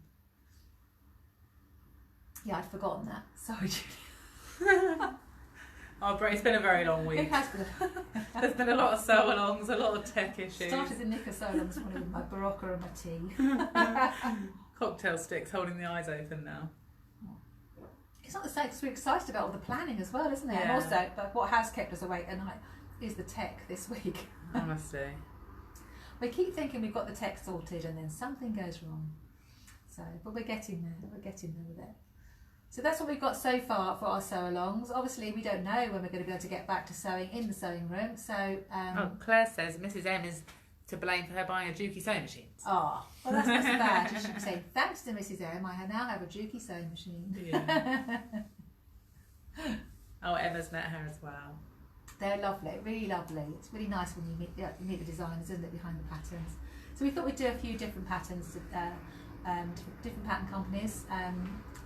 Yeah, I'd forgotten that. Sorry, Julia. Oh, but it's been a very long week. It has been. There's been a lot of sew-alongs, a lot of tech issues. Started the knicker sew-along this morning with my Barocca and my tea. Cocktail sticks holding the eyes open now. It's not the same because we're excited about all the planning as well, isn't it? Yeah. And also, but what has kept us awake at night is the tech this week. Honestly. We keep thinking we've got the tech sorted and then something goes wrong. So, but we're getting there. We're getting there with it. So that's what we've got so far for our sew-alongs. Obviously, we don't know when we're going to be able to get back to sewing in the sewing room. So, Claire says Mrs. M is to blame for her buying a Juki sewing machine. Oh, well, that's not so bad. You should be saying, thanks to Mrs. M, I now have a Juki sewing machine. Yeah. Oh, Emma's met her as well. They're lovely, really lovely. It's really nice when you meet the designers, isn't it, behind the patterns. So we thought we'd do a few different patterns, different pattern companies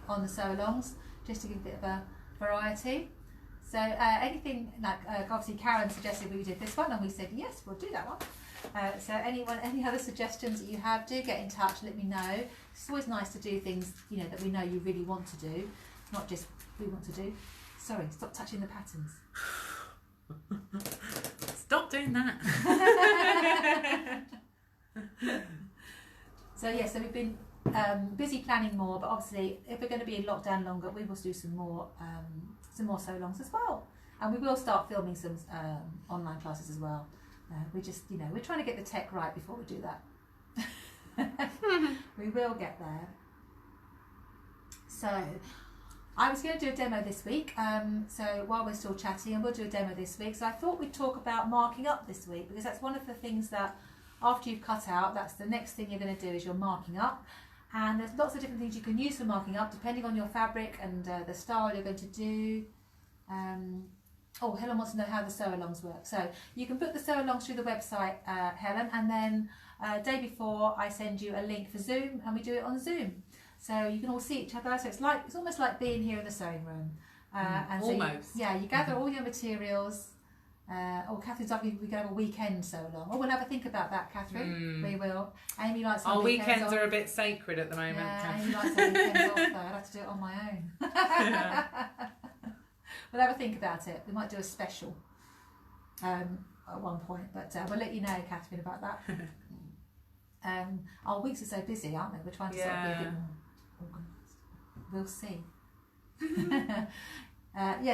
on the sew-alongs, just to give a bit of a variety. So anything, like obviously Karen suggested we did this one and we said yes, we'll do that one. So any other suggestions that you have, do get in touch, let me know. It's always nice to do things, you know, that we know you really want to do, not just we want to do. Sorry, stop touching the patterns. Stop doing that. So yes, so we've been busy planning more, but obviously if we're going to be in lockdown longer, we will do some more sew-alongs as well, and we will start filming some online classes as well. We just, you know, we're trying to get the tech right before we do that. We will get there. So I was going to do a demo this week, so while we're still chatting, and we'll do a demo this week. So I thought we'd talk about marking up this week, because that's one of the things that after you've cut out, that's the next thing you're going to do, is you're marking up. And there's lots of different things you can use for marking up depending on your fabric and the style you're going to do. Oh, Helen wants to know how the sew-alongs work. So you can put the sew-alongs through the website, Helen, and then day before I send you a link for Zoom, and we do it on Zoom. So you can all see each other. So it's almost like being here in the sewing room. And almost. So you gather all your materials. Catherine's like, we go have a weekend sew-along. Oh, we'll have a think about that, Catherine. We will. Amy likes our weekends are a bit sacred at the moment. Yeah, Amy likes her weekends off though. I'd have to do it on my own. Yeah. We'll have a think about it. We might do a special at one point, but we'll let you know, Catherine, about that. Our weeks are so busy, aren't they? We're trying to sort of be a bit more organised. We'll see.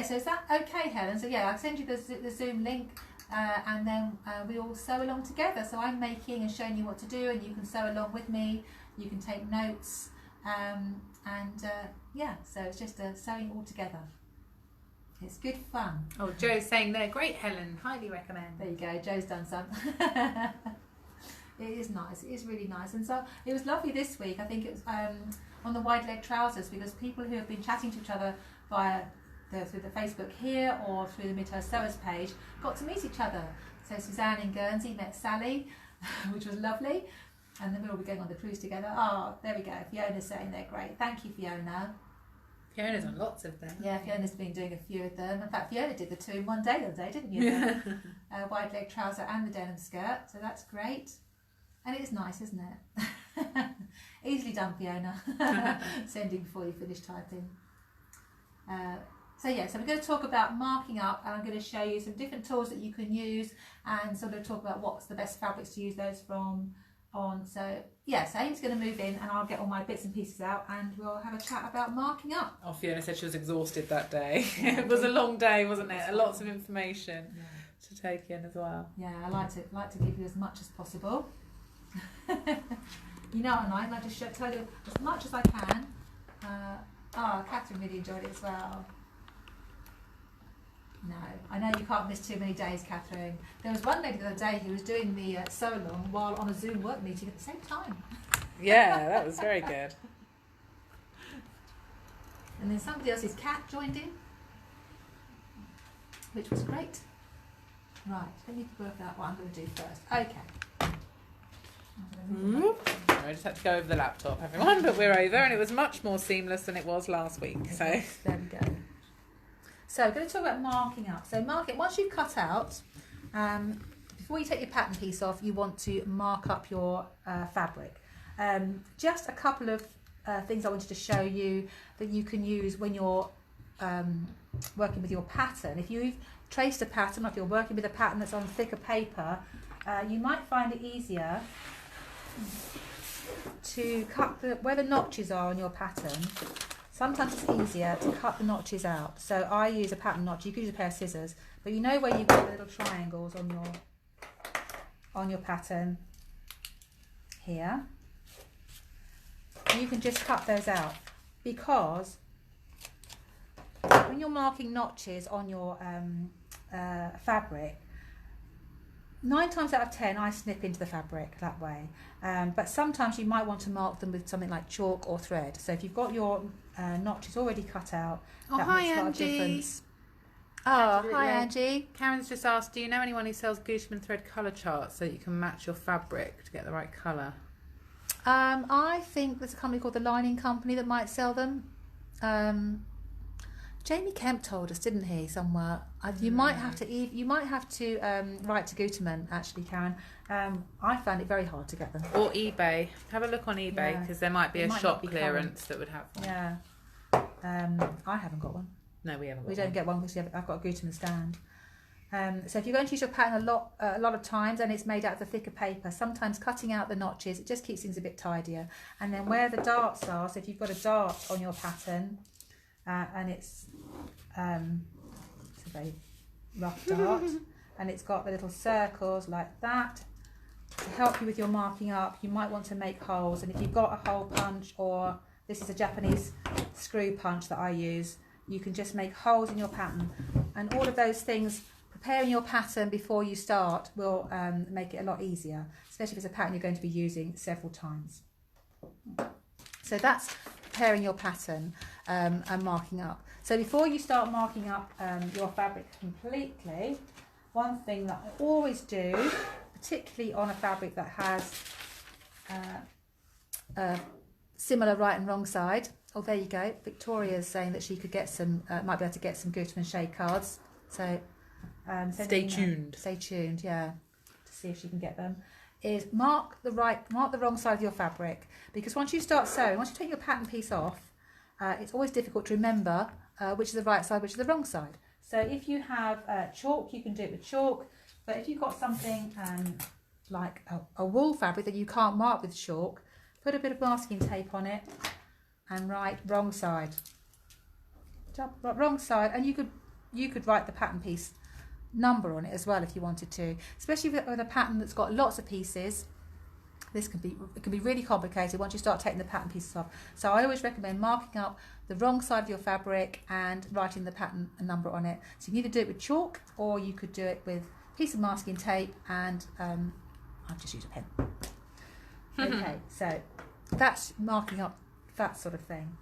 So is that okay, Helen? So yeah, I'll send you the Zoom link, and then we all sew along together. So I'm making and showing you what to do, and you can sew along with me. You can take notes, so it's just sewing all together. It's good fun. Oh, Joe's saying there, great, Helen, highly recommend. There you go, Joe's done some. It is nice. It is really nice. And so it was lovely this week. I think it was on the wide leg trousers, because people who have been chatting to each other through the Facebook here or through the Midhurst Sewers page got to meet each other. So Suzanne in Guernsey met Sally, which was lovely. And then we'll all be going on the cruise together. Oh, there we go. Fiona's saying they're great. Thank you, Fiona. Fiona's on lots of them. Yeah, Fiona's been doing a few of them. In fact, Fiona did the 2 in one day the other day, didn't you? Wide leg trouser and the denim skirt. So that's great. And it is nice, isn't it? Easily done, Fiona. Sending before you finish typing. So we're going to talk about marking up, and I'm going to show you some different tools that you can use and sort of talk about what's the best fabrics to use those from on. So Amy's going to move in and I'll get all my bits and pieces out and we'll have a chat about marking up. Oh, Fiona said she was exhausted that day. Yeah, it was a long day, wasn't it? Lots of information to take in as well. Yeah, I like to give you as much as possible. You know what I like to tell you as much as I can. Catherine really enjoyed it as well. No, I know you can't miss too many days, Catherine. There was one lady the other day who was doing the sew along while on a Zoom work meeting at the same time. Yeah, that was very good. And then somebody else's cat joined in, which was great. Right, let me work out what I'm going to do first. Okay. I just had to go over the laptop, everyone, but we're over, and it was much more seamless than it was last week. So there we go. So we're going to talk about marking up. So once you've cut out, before you take your pattern piece off, you want to mark up your fabric. Just a couple of things I wanted to show you that you can use when you're working with your pattern. If you've traced a pattern, or if you're working with a pattern that's on thicker paper, you might find it easier to cut where the notches are on your pattern. Sometimes it's easier to cut the notches out. So I use a pattern notch. You could use a pair of scissors, but you know where you've got the little triangles on your pattern here. You can just cut those out, because when you're marking notches on your fabric, 9 times out of 10 I snip into the fabric that way, but sometimes you might want to mark them with something like chalk or thread. So if you've got your notches already cut out, that makes a lot of difference. Hi Angie. Karen's just asked, do you know anyone who sells Gutermann thread colour charts so that you can match your fabric to get the right colour? I think there's a company called the Lining Company that might sell them. Jamie Kemp told us, didn't he, somewhere? You might have to write to Gutermann, actually, Karen. I found it very hard to get them. Or eBay. Have a look on eBay, because there might be a shop clearance that would have one. Yeah. I haven't got one. No, we haven't got one. We don't get one because I've got a Gutermann stand. So if you're going to use your pattern a lot of times and it's made out of the thicker paper, sometimes cutting out the notches, it just keeps things a bit tidier. And then where the darts are, so if you've got a dart on your pattern, and it's a very rough dart, and it's got the little circles like that to help you with your marking up. You might want to make holes, and if you've got a hole punch, or this is a Japanese screw punch that I use, you can just make holes in your pattern. And all of those things, preparing your pattern before you start, will make it a lot easier, especially if it's a pattern you're going to be using several times. So that's preparing your pattern and marking up. So before you start marking up your fabric completely, one thing that I always do, particularly on a fabric that has similar right and wrong side. Oh, there you go. Victoria's saying that she could get some, might be able to get some Gutermann shade cards. So stay tuned. Stay tuned, yeah, to see if she can get them. Is mark the wrong side of your fabric, because once you start sewing, once you take your pattern piece off, it's always difficult to remember which is the right side, which is the wrong side. So if you have chalk, you can do it with chalk, but if you've got something like a wool fabric that you can't mark with chalk, put a bit of masking tape on it and write wrong side. Wrong side, and you could write the pattern piece number on it as well if you wanted to, especially with a pattern that's got lots of pieces. It can be really complicated once you start taking the pattern pieces off. So I always recommend marking up the wrong side of your fabric and writing the pattern and number on it. So you can either do it with chalk, or you could do it with a piece of masking tape and I've just used a pen. Okay, so that's marking up that sort of thing.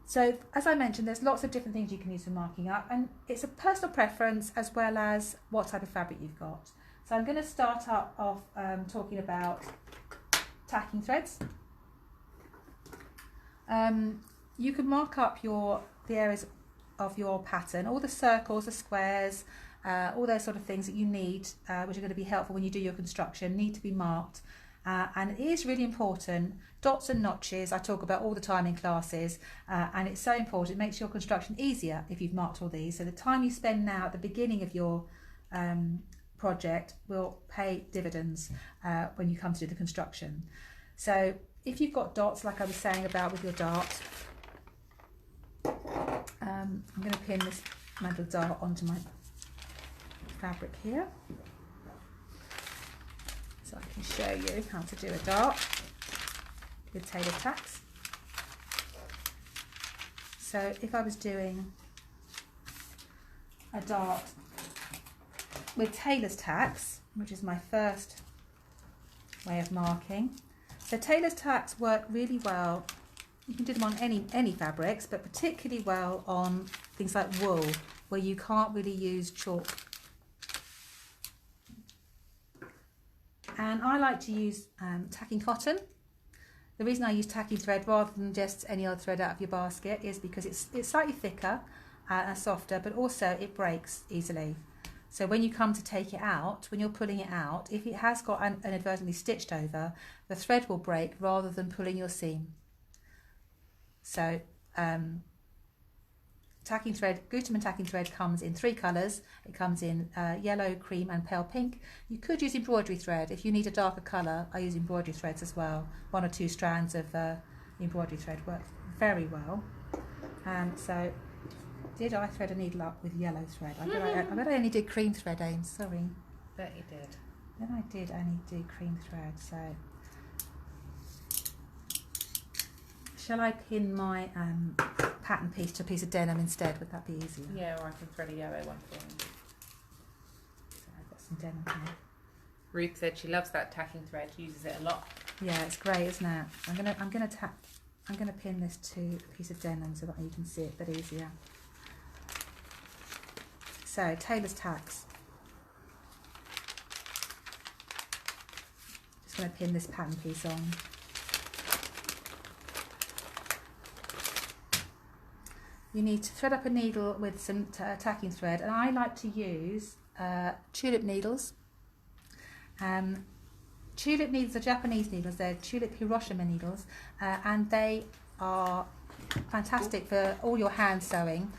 So as I mentioned, there's lots of different things you can use for marking up, and it's a personal preference as well as what type of fabric you've got. So I'm going to start off talking about tacking threads. You can mark up the areas of your pattern, all the circles, the squares, all those sort of things that you need, which are going to be helpful when you do your construction, need to be marked. And it is really important. Dots and notches I talk about all the time in classes, and it's so important. It makes your construction easier if you've marked all these. So the time you spend now at the beginning of your project will pay dividends when you come to do the construction. So if you've got dots, like I was saying about with your dart, I'm going to pin this mantle dart onto my fabric here, so I can show you how to do a dart with Tailors tacks. So if I was doing a dart with Tailors tacks, which is my first way of marking, so Tailors tacks work really well. You can do them on any fabrics, but particularly well on things like wool, where you can't really use chalk. And I like to use tacking cotton. The reason I use tacking thread rather than just any other thread out of your basket is because it's slightly thicker and softer, but also it breaks easily. So when you come to take it out, when you're pulling it out, if it has got inadvertently stitched over, the thread will break rather than pulling your seam. So tacking thread, Gutermann tacking thread comes in 3 colours. It comes in yellow, cream and pale pink. You could use embroidery thread. If you need a darker colour, I use embroidery threads as well. 1 or 2 strands of embroidery thread work very well. So did I thread a needle up with yellow thread? I bet I only did cream thread, Ames, sorry. Bet you did. Then I did only do cream thread, so... Shall I pin my pattern piece to a piece of denim instead? Would that be easier? Yeah, or I can thread a yellow one for you. So I've got some denim here. Ruth said she loves that tacking thread. She uses it a lot. Yeah, it's great, isn't it? I'm gonna pin this to a piece of denim so that you can see it a bit easier. So Tailors tacks. Just going to pin this pattern piece on. You need to thread up a needle with some tacking thread, and I like to use tulip needles. Tulip needles are Japanese needles. They're tulip Hiroshima needles, and they are fantastic for all your hand sewing.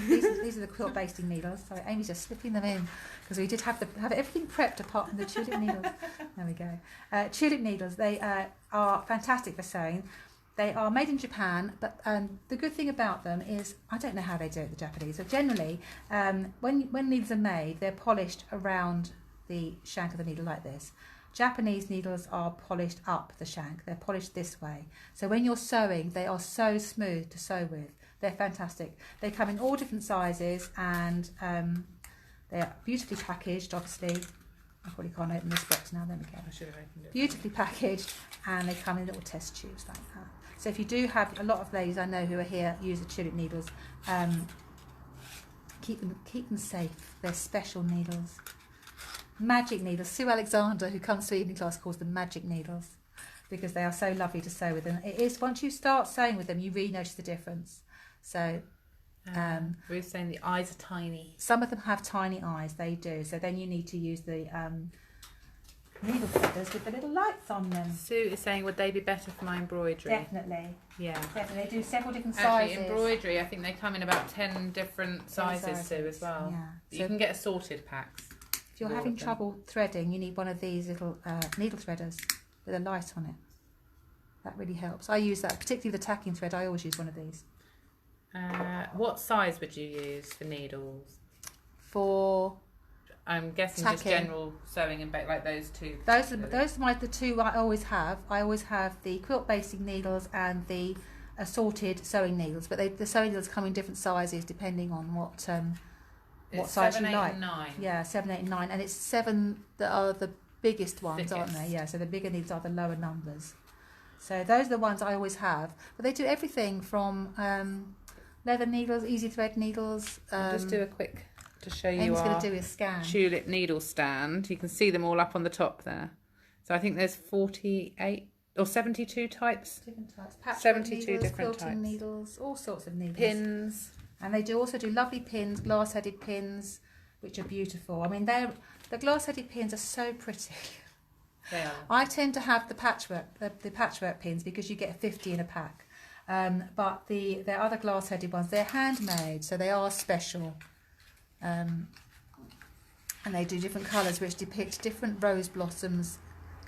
These are the quilt basting needles. Sorry, Amy's just slipping them in because we did have everything prepped apart from the tulip needles. There we go. Tulip needles, they are fantastic for sewing. They are made in Japan, but the good thing about them is, I don't know how they do it, the Japanese, but generally when needles are made, they're polished around the shank of the needle like this. Japanese needles are polished up the shank. They're polished this way. So when you're sewing, they are so smooth to sew with. They're fantastic. They come in all different sizes, and they're beautifully packaged, obviously. I probably can't open this box now. There we go. I should have opened it. Beautifully packaged, and they come in little test tubes like that. So if you do have a lot of ladies I know who are here use the tulip needles, keep them safe. They're special needles. Magic needles. Sue Alexander, who comes to evening class, calls them magic needles because they are so lovely to sew with. And it is, once you start sewing with them, you really notice the difference. So Ruth's saying the eyes are tiny. some of them have tiny eyes. They do. So then you need to use the needle threaders with the little lights on them. Sue is saying, would they be better for my embroidery? Definitely. Yeah. Definitely. They do several different Actually, sizes. embroidery, I think they come in about 10 different sizes, Sue, as well. Yeah. You So can get assorted packs. if you're all having of them. trouble threading, you need one of these little needle threaders with a light on it. That really helps. I use that, particularly the tacking thread. I always use one of these. What size would you use for needles? For I'm guessing just Tacking. general sewing and like those two. those are the two I always have. I always have the quilt basting needles and the assorted sewing needles, but the sewing needles come in different sizes depending on what It's size 7, you 8, like. and 9. Yeah, 7, 8 and 9, and it's 7 that are the biggest ones, aren't they? Yeah, so the bigger needles are the lower numbers. So those are the ones I always have. But they do everything from leather needles, easy thread needles. I'll just do a quick to show you Amy's our going to do a scan. tulip needle stand. You can see them all up on the top there. So I think there's 48 or 72 types. Different types. Patchwork 72 needles, different quilting types. needles, all sorts of needles. Pins. And they also do lovely pins, glass-headed pins, which are beautiful. I mean, the glass-headed pins are so pretty. They are. I tend to have the patchwork pins because you get 50 in a pack. But their other glass-headed ones, they're handmade, so they are special. And they do different colours which depict different rose blossoms.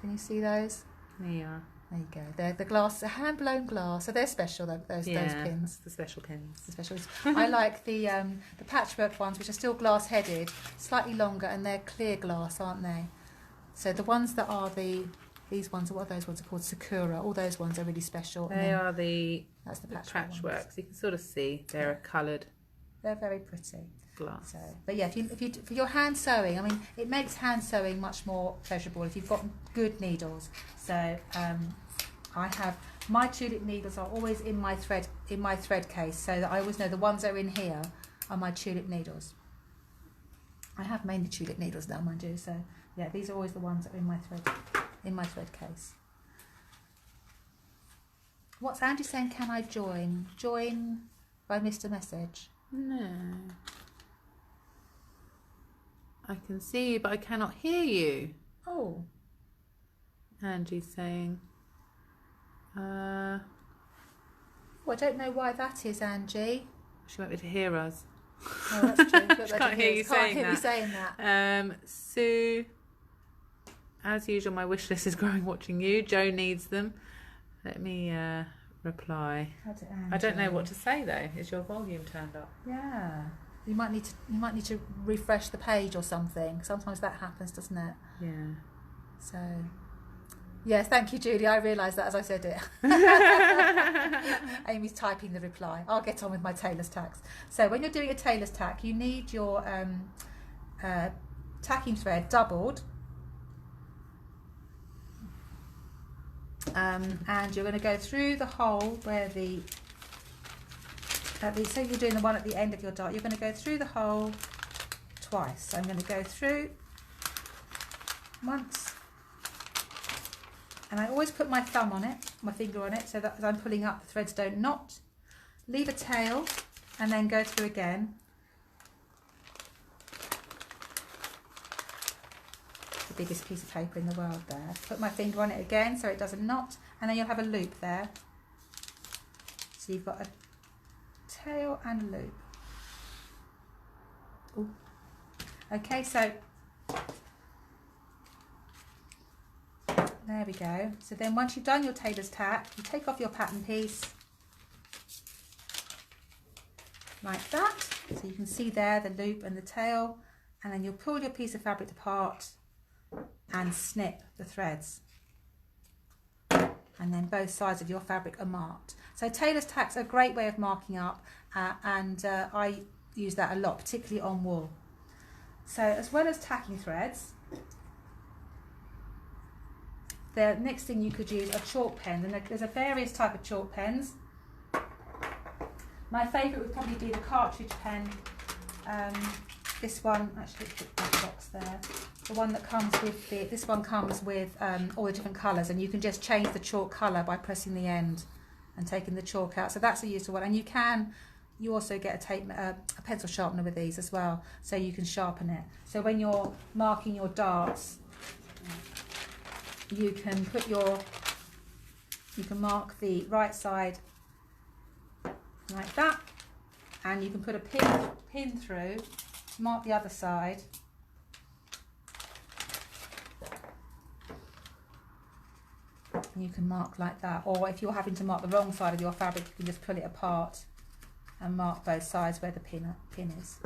Can you see those? Yeah. There you go. They're the glass, the hand-blown glass. So they're special, those pins. The special pins. The special. I like the patchwork ones, which are still glass-headed, slightly longer, and they're clear glass, aren't they? So the ones that are these ones, what are those ones are called? Sakura. All those ones are really special. They are that's the patchworks. ones. You can sort of see they're a coloured They're very pretty. glass. So, but yeah, if you're hand sewing, I mean, it makes hand sewing much more pleasurable if you've got good needles. So I have my tulip needles are always in my thread case, so that I always know the ones that are in here are my tulip needles. I have mainly tulip needles now, mind you. So yeah, these are always the ones that are in my thread case. What's Andy saying? Can I join? Join? Have I missed a message? No. I can see you, but I cannot hear you. Oh. Angie's saying. Well, I don't know why that is, Angie. She won't be able to hear us. Oh, that's true. But Can't hear you saying me saying that. Sue, as usual, my wish list is growing watching you. Joe needs them. Let me reply. I don't know what to say though. Is your volume turned up? Yeah. You might need to refresh the page or something. Sometimes that happens, doesn't it? Yeah. So, yes, thank you, Judy. I realised that as I said it. Amy's typing the reply. I'll get on with my tailor's tacks. So when you're doing a tailor's tack, you need your tacking thread doubled. And you're going to go through the hole where so you're doing the one at the end of your dart, you're going to go through the hole twice. So I'm going to go through once, and I always put my thumb on it, my finger on it, so that as I'm pulling up the threads don't knot. Leave a tail and then go through again. The biggest piece of paper in the world there. Put my finger on it again so it doesn't knot, and then you'll have a loop there. So you've got a tail and a loop. Ooh. Okay, so there we go. So then once you've done your tailor's tack, you take off your pattern piece like that. So you can see there the loop and the tail, and then you'll pull your piece of fabric apart and snip the threads, and then both sides of your fabric are marked. So tailor's tacks are a great way of marking up, and I use that a lot, particularly on wool. So as well as tacking threads, the next thing you could use are chalk pens, and there's a various type of chalk pens. My favourite would probably be the Cartridge pen. This one, actually put that box there. The one that comes with this one comes with all the different colours, and you can just change the chalk colour by pressing the end and taking the chalk out. So that's a useful one. And you also get a pencil sharpener with these as well, so you can sharpen it. So when you're marking your darts, you can mark the right side like that, and you can put a pin through, mark the other side, and you can mark like that. Or if you're having to mark the wrong side of your fabric, you can just pull it apart and mark both sides where the pin is.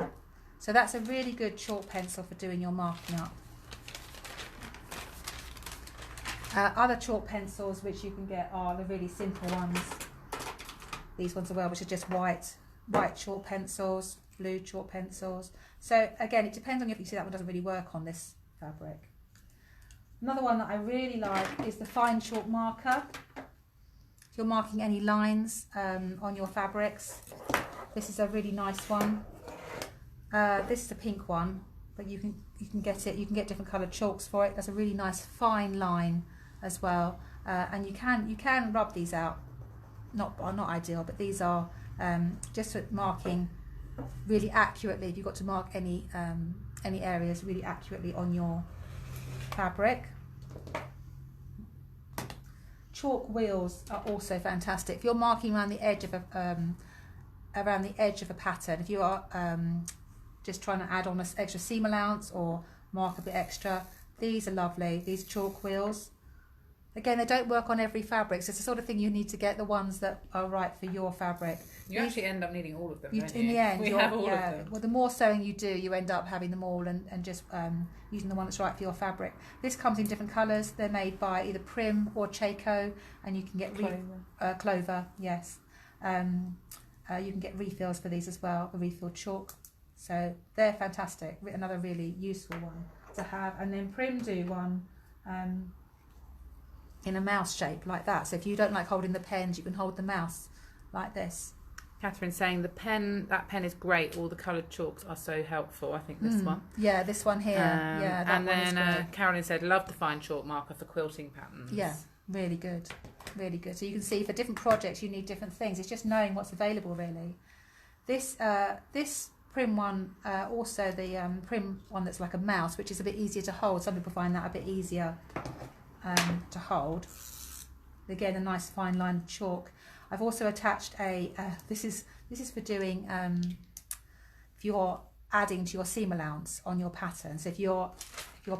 So that's a really good chalk pencil for doing your marking up. Other chalk pencils which you can get are the really simple ones. These ones as well, which are just white chalk pencils, blue chalk pencils. So again, it depends on if you see that one doesn't really work on this fabric. Another one that I really like is the fine chalk marker. If you're marking any lines on your fabrics, this is a really nice one. This is a pink one, but you can get it. You can get different coloured chalks for it. That's a really nice fine line as well, and you can rub these out. Not ideal, but these are just for marking really accurately. If you've got to mark any areas really accurately on your fabric. Chalk wheels are also fantastic. If you're marking around the edge of a pattern, if you are just trying to add on an extra seam allowance or mark a bit extra, these are lovely. These chalk wheels. Again, they don't work on every fabric, so it's the sort of thing you need to get the ones that are right for your fabric. You actually end up needing all of them, don't you? In the end, we have all of them. Well, the more sewing you do, you end up having them all and just using the one that's right for your fabric. This comes in different colours. They're made by either Prim or Chaco, and you can get Clover, yes. You can get refills for these as well, the refill chalk. So they're fantastic. Another really useful one to have. And then Prim do one in a mouse shape like that. So if you don't like holding the pens, you can hold the mouse like this. Catherine's saying that pen is great. All the coloured chalks are so helpful. I think this one. Yeah, this one here. Yeah, that and one is then great. Carolyn said, love the fine chalk marker for quilting patterns. Yeah, really good, really good. So you can see for different projects you need different things. It's just knowing what's available really. This Prim one, also the Prim one that's like a mouse, which is a bit easier to hold. Some people find that a bit easier to hold. Again, a nice fine line of chalk. I've also attached a this is for doing if you're adding to your seam allowance on your pattern. So if your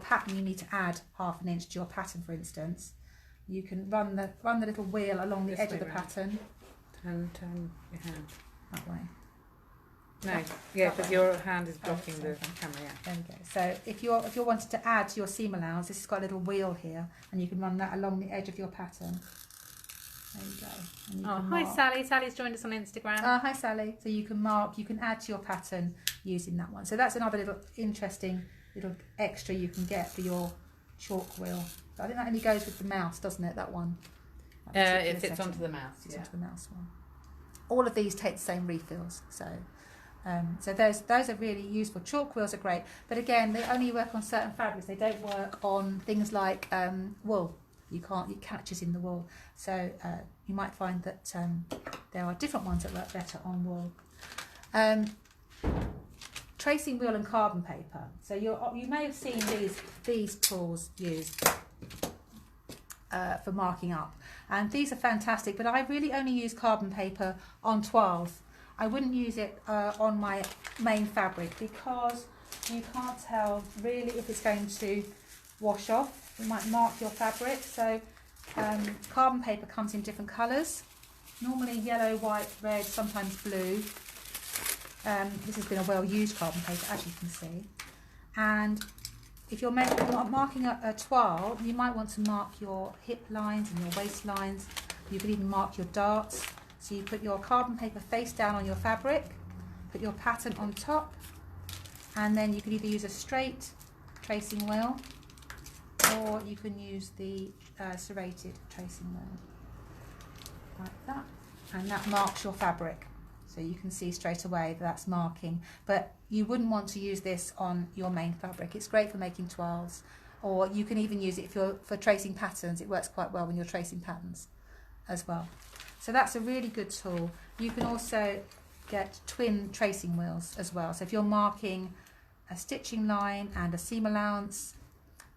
pattern, you need to add half an inch to your pattern, for instance, you can run the little wheel along the edge of the pattern. Turn your hand that way. No, yeah, because your hand is blocking the camera. Yeah. There we go. So if you're wanting to add to your seam allowance, this has got a little wheel here, and you can run that along the edge of your pattern. There you go. And you can hi mark. Sally. Sally's joined us on Instagram. Hi Sally. So you can mark, you can add to your pattern using that one. So that's another little interesting little extra you can get for your chalk wheel. So I think that only goes with the mouse, doesn't it? That one. It fits onto the mouse. Fits onto the mouse one. All of these take the same refills. So those are really useful. Chalk wheels are great, but again, they only work on certain fabrics. They don't work on things like wool. It catches in the wool. So you might find that there are different ones that work better on wool. Tracing wheel and carbon paper. So you may have seen these tools used for marking up, and these are fantastic. But I really only use carbon paper on toiles. I wouldn't use it on my main fabric because you can't tell really if it's going to wash off. You might mark your fabric. So carbon paper comes in different colours, normally yellow, white, red, sometimes blue. This has been a well-used carbon paper, as you can see. And if you're marking a toile, you might want to mark your hip lines and your waist lines. You could even mark your darts. So you put your carbon paper face down on your fabric, put your pattern on top, and then you can either use a straight tracing wheel or you can use the serrated tracing wheel, like that. And that marks your fabric. So you can see straight away that that's marking. But you wouldn't want to use this on your main fabric. It's great for making toiles, or you can even use it for tracing patterns. It works quite well when you're tracing patterns as well. So that's a really good tool. You can also get twin tracing wheels as well. So if you're marking a stitching line and a seam allowance,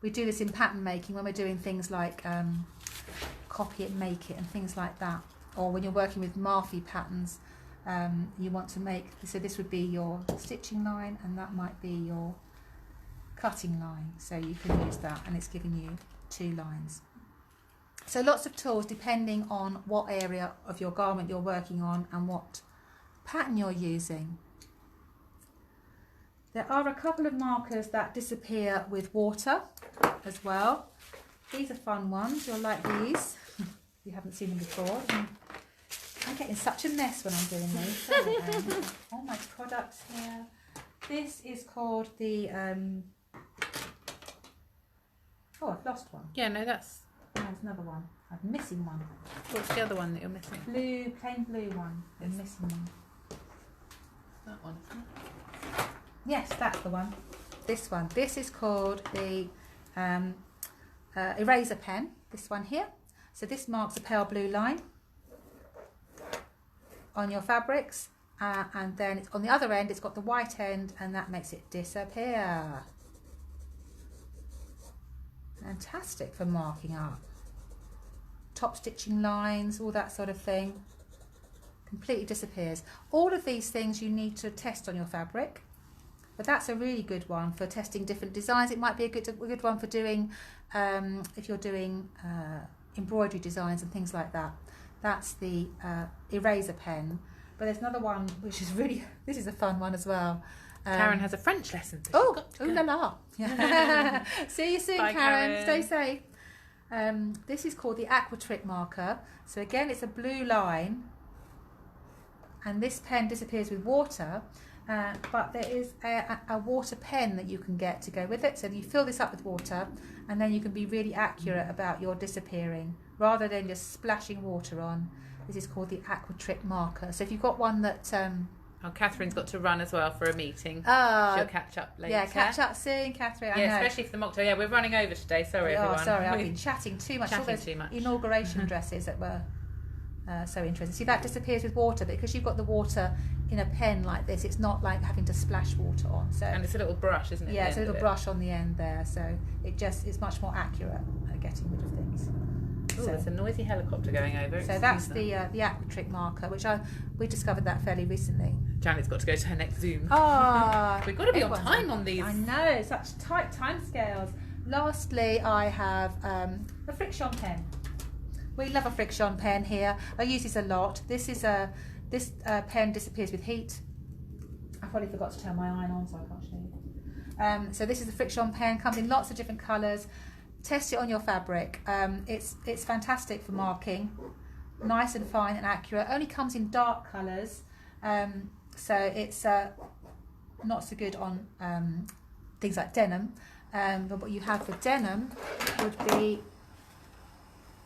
we do this in pattern making when we're doing things like copy it, make it and things like that. Or when you're working with Marfie patterns, you want to make, so this would be your stitching line and that might be your cutting line. So you can use that and it's giving you two lines. So lots of tools depending on what area of your garment you're working on and what pattern you're using. There are a couple of markers that disappear with water as well. These are fun ones, you'll like these. You haven't seen them before. I'm getting such a mess when I'm doing these. All my products here. This is called the Oh, I've lost one. Yeah, no, that's... There's another one. I'm missing one. What's the other one that you're missing? Blue, plain blue one. I'm missing one. That one, isn't it? Yes, that's the one. This one. This is called the eraser pen. This one here. So this marks a pale blue line on your fabrics, and then it's on the other end. It's got the white end, and that makes it disappear. Fantastic for marking up. Top stitching lines, all that sort of thing. Completely disappears. All of these things you need to test on your fabric, but that's a really good one for testing different designs. It might be a good one for doing if you're doing embroidery designs and things like that. That's the eraser pen. But there's another one which is really, this is a fun one as well. Karen has a French lesson. So oh la la. Yeah. See you soon. Bye, Karen. Stay safe. This is called the Aqua trick marker. So again, it's a blue line, and this pen disappears with water, but there is a water pen that you can get to go with it. So you fill this up with water, and then you can be really accurate about your disappearing rather than just splashing water on. This is called the Aqua trick marker. So if you've got one that oh, Catherine's got to run as well for a meeting. She'll catch up later. Yeah, catch up soon, Catherine. I know. Especially for the mocktail. Yeah, we're running over today. Sorry, everyone. Oh, sorry, I've been chatting too much. Chatting too much. Inauguration dresses that were so interesting. See, that disappears with water, but because you've got the water in a pen like this, it's not like having to splash water on. So and it's a little brush, isn't it? Yeah, it's a little brush on the end there, so it's much more accurate at getting rid of things. Ooh, there's a noisy helicopter going over. So that's the Aqua trick marker, which we discovered that fairly recently. Janet's got to go to her next Zoom. Oh, we've got to be on time on these. I know, such tight time scales. Lastly, I have a Frixion pen. We love a Frixion pen here. I use this a lot. This is this pen disappears with heat. I probably forgot to turn my iron on, so I can't show you. So this is the Frixion pen. Comes in lots of different colours. Test it on your fabric. It's fantastic for marking, nice and fine and accurate. Only comes in dark colours, so it's not so good on things like denim. But what you have for denim would be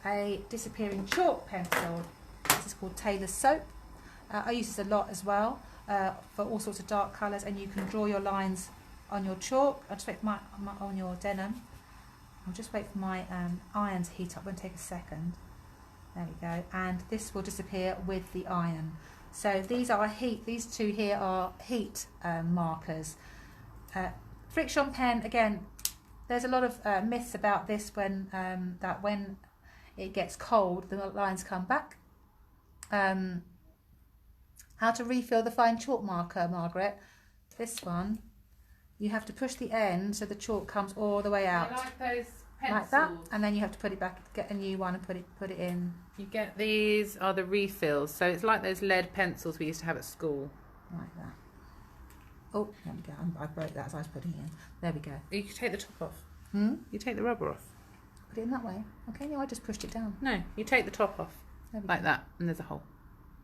a disappearing chalk pencil. This is called Tailors soap. I use this a lot as well for all sorts of dark colours, and you can draw your lines on your chalk. I'll just wait for on your denim. I'll just wait for my iron to heat up. Won't take a second. There we go. And this will disappear with the iron. So these are heat. These two here are heat markers. Frixion pen, again, there's a lot of myths about this when it gets cold, the lines come back. How to refill the fine chalk marker, Margaret? This one, you have to push the end so the chalk comes all the way out. I like those pencils. Like that, and then you have to put it back, get a new one and put it in. You get these are the refills, so it's like those lead pencils we used to have at school. Like that. Oh, there we go. I broke that as I was putting it in. There we go. You can take the top off. You take the rubber off. Put it in that way. Okay, no, I just pushed it down. No, you take the top off. Like that, and there's a hole.